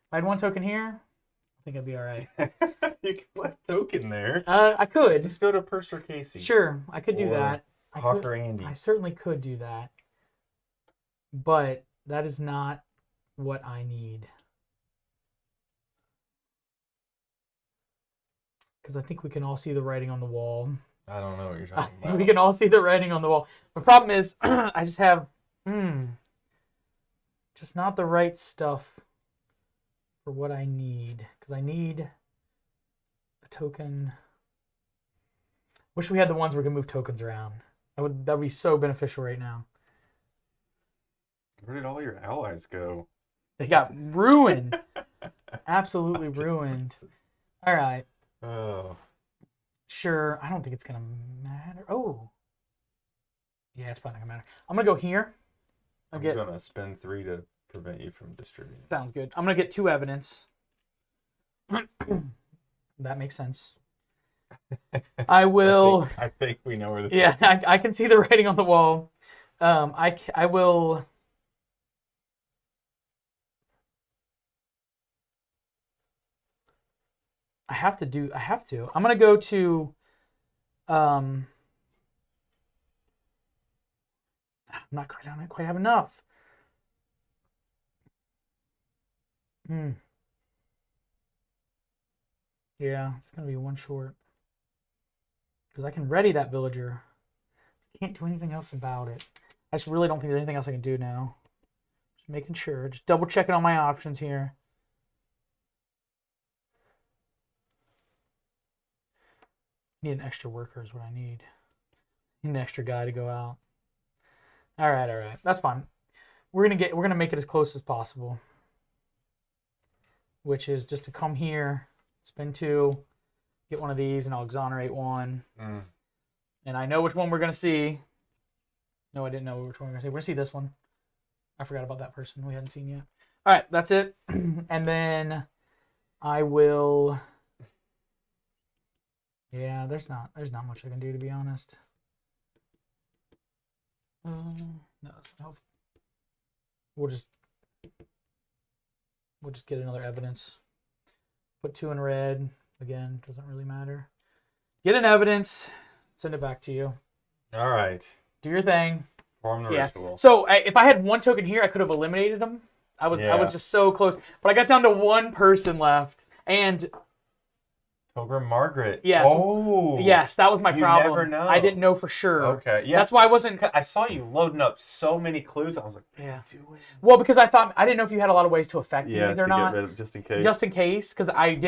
If I had 1 token here, I think I'd be all right. You can put a token there. I could. Just go to Purser Casey. Sure, I could do Or that. Hawker Andy. I certainly could do that. But that is not what I need. Because I think we can all see the writing on the wall. I don't know what you're I talking think about. we can all see the writing on the wall. The problem is, I just have, just not the right stuff for what I need. Because I need a token. Wish we had the ones where we can move tokens around. That would be so beneficial right now. Where did all your allies go? They got ruined. Absolutely ruined. All right. Oh. Sure. I don't think it's going to matter. Oh. Yeah, it's probably not going to matter. I'm going to go here. I'm going to spend 3 to prevent you from distributing. Sounds good. I'm going to get 2 evidence. That makes sense. I will. I think we know where this Yeah, I can see the writing on the wall. I will. I have to. I'm going to go to. I don't quite have enough. Yeah, it's going to be 1 short. Because I can ready that villager. Can't do anything else about it. I just really don't think there's anything else I can do now. Just making sure. Just double checking all my options here. Need an extra worker is what I need. Need an extra guy to go out. All right. That's fine. We're gonna make it as close as possible. Which is just to come here, spend 2, get one of these, and I'll exonerate 1. And I know which one we're gonna see. No, I didn't know which one we're gonna see. We're gonna see this one. I forgot about that person we hadn't seen yet. All right, that's it. And then I will. Yeah, there's not much I can do, to be honest. No, that's not helpful. We'll just get another evidence. Put 2 in red. Again, doesn't really matter. Get an evidence. Send it back to you. All right. Do your thing. Perform the Yeah. ritual. So if I had one token here, I could have eliminated them. I was Yeah. just so close, but I got down to one person left, and Pilgrim Margaret. Yes. Oh. yes, that was my You problem. never know. I didn't know for sure. Okay. Yeah. That's why I wasn't. I saw you loading up so many clues. I was like, what Yeah. are you doing? Well, because I thought I didn't know if you had a lot of ways to affect Yeah, these to or not. get rid of, just in case. Just in case, because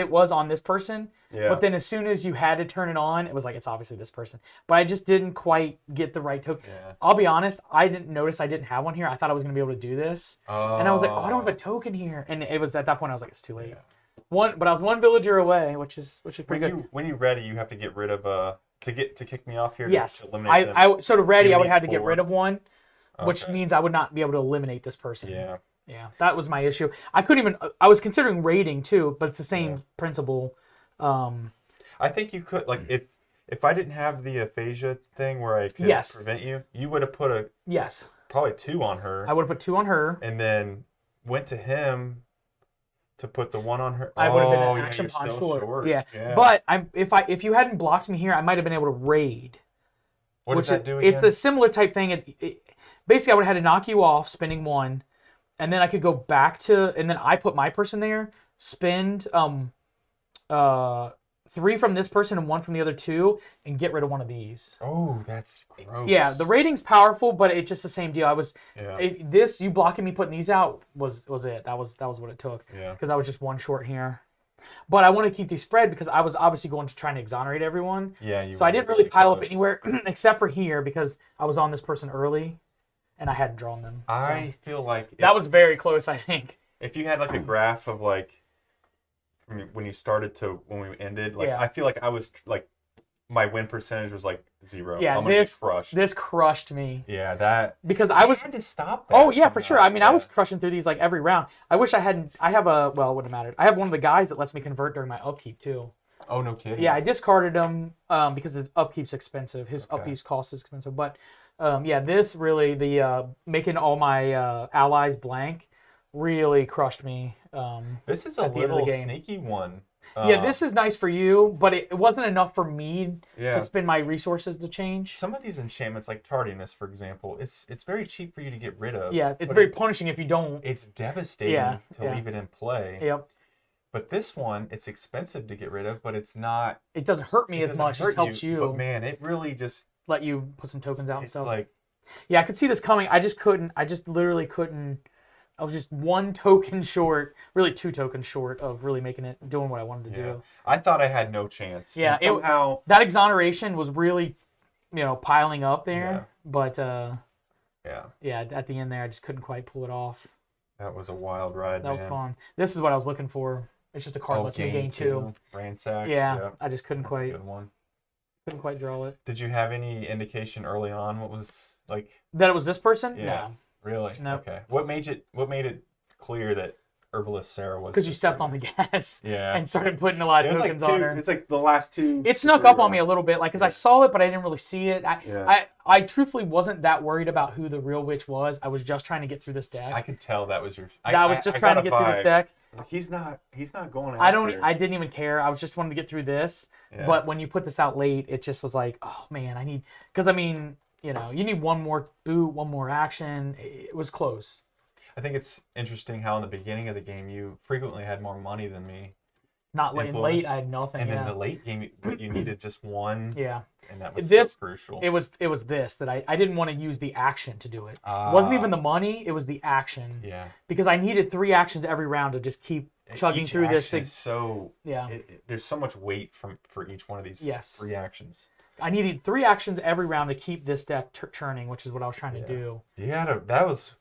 was on this person. Yeah. But then as soon as you had to turn it on, it was like, it's obviously this person. But I just didn't quite get the right token. Yeah. I'll be honest, I didn't notice I didn't have one here. I thought I was going to be able to do this. And I was like, oh, I don't have a token here. And it was at that point, I was like, it's too late. But I was one villager away, which is pretty good. When you're ready, you have to get rid of to kick me off here. Yes. To eliminate them. So to ready, You I would need have to get 4. rid of one, which Okay. means I would not be able to eliminate this person. Yeah. Yeah, that was my issue. I couldn't even. I was considering raiding too, but it's the same principle. I think you could if I didn't have the aphasia thing where I could Yes. prevent you, you would have put Yes, probably 2 on her, I would have put 2 on her. and then went to him to put the 1 on her. I would have been Oh, an yeah, action you're pawn still short. Yeah. But if you hadn't blocked me here, I might have been able to raid. what does that do again? It's a similar type thing. Basically, I would have had to knock you off, spending 1, and then I could go back to, and then I put my person there, spend 3 from this person and 1 from the other 2, and get rid of one of these. Oh, that's gross. Yeah, the rating's powerful, but it's just the same deal. Yeah. You blocking me putting these out was it. That was what it took. Yeah. Because I was just 1 short here. But I want to keep these spread because I was obviously going to try and exonerate everyone. Yeah. So I didn't really pile up anywhere except for here because I was on this person early, and I hadn't drawn them. So I feel like that was very close, I think. if you had like a graph of like from when you started to when we ended, like Yeah. I feel like I was like my win percentage was like 0. Yeah, I'm gonna this be crushed. this crushed me Yeah, that because I was. had to stop that. Oh yeah, for sure. somehow. I mean, I was crushing through these like every round. I wish I hadn't. I have it wouldn't matter. I have one of the guys that lets me convert during my upkeep too. Oh no kidding. Yeah, I discarded him because his upkeep's expensive. His Okay. upkeep's cost is expensive. But yeah, this really the making all my allies blank really crushed me. This is a at the end of the little game. sneaky one. Yeah, this is nice for you, but it wasn't enough for me Yeah. to spend my resources to change. Some of these enchantments, like tardiness, for example, it's very cheap for you to get rid of. Yeah, it's but very punishing if you don't. It's devastating Yeah, to yeah. leave it in play. Yep. But this one, it's expensive to get rid of, but it's not. It doesn't hurt me It as doesn't much. hurt It helps you. But man, it really just let you put some tokens out and It's stuff. like Yeah, I could see this coming. I just couldn't. I just literally couldn't. I was just 1 token short, really 2 tokens short of really doing what I wanted to yeah. do. I thought I had no chance. Yeah, And somehow. That exoneration was really, piling up there. Yeah. But Yeah, at the end there, I just couldn't quite pull it off. that was a wild ride. That was man. fun. This is what I was looking for. It's just a card lets me gain 2. Ransack. Yeah, I just couldn't That's a quite good one. draw it. Did you have any indication early on what was like? That it was this person? Yeah. No. Really? Nope. Okay. What made it clear that Herbalist Sarah was? Because you this stepped person? on the gas Yeah. and started putting a lot of It was tokens like on her. It's like the last 2. It snuck up on me a little bit, like, because I saw it, but I didn't really see it. Yeah. I truthfully wasn't that worried about who the real witch was. I was just trying to get through this deck. I could tell that was your. I was just trying to get through this deck. Like, he's not going. I didn't even care. I was just wanting to get through this. Yeah. But when you put this out late, it just was like, oh man, because I mean, you need one more boot, one more action. It was close. I think it's interesting how in the beginning of the game you frequently had more money than me, Not late. Influence. Late, I had nothing. and yeah. in the late game you needed just one, Yeah. and that was This- so crucial. It was this that I didn't want to use the action to do it. Ah. It wasn't even the money. It was the action. Yeah. Because I needed 3 actions every round to just keep chugging Each through this. action is so Yeah. there's so much weight for each one of these Yes. 3 actions. I needed 3 actions every round to keep this deck churning, which is what I was trying to do. That was,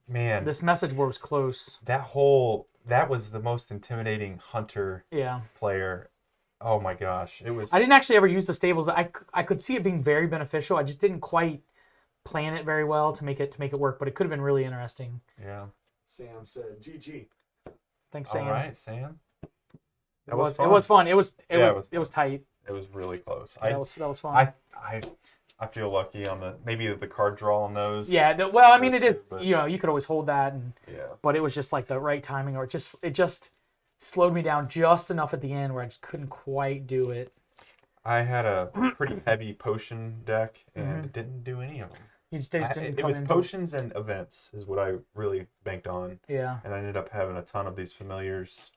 man. This message board was close. That was the most intimidating hunter Yeah. player. Oh my gosh, it was. I didn't actually ever use the stables. I could see it being very beneficial. I just didn't quite plan it very well to make it work, but it could have been really interesting. Yeah. Sam said, GG. Thanks, All Sam. right, Sam. It was fun. It was tight. It was really close. That was fun. I feel lucky on maybe the card draw on those. Yeah, well, I mean, those it is. two, but- You could always hold that, Yeah. but it was just like the right timing, or it just slowed me down just enough at the end where I just couldn't quite do it. I had a pretty heavy potion deck, and Mm-hmm. it didn't do any of them. You just, they just didn't It come was in. potions and events is what I really banked on, Yeah. and I ended up having a ton of these familiars.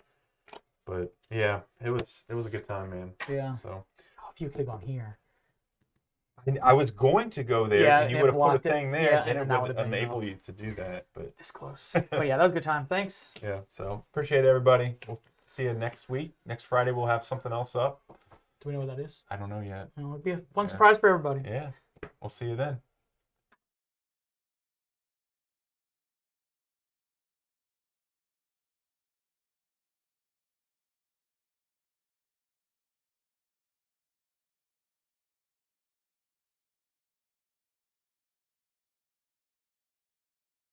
But yeah, it was a good time, man. Yeah. So Oh, if you could have gone here. and I was going to go there, Yeah, and you and it would have put a blocked it. thing there, Yeah, then and it that would would've been enable enough. you to do that. But This close. But yeah, that was a good time. Thanks. yeah, so appreciate everybody. We'll see you next week. Next Friday we'll have something else up. Do we know what that is? I don't know yet. It'll be a fun Yeah. surprise for everybody. Yeah, we'll see you then.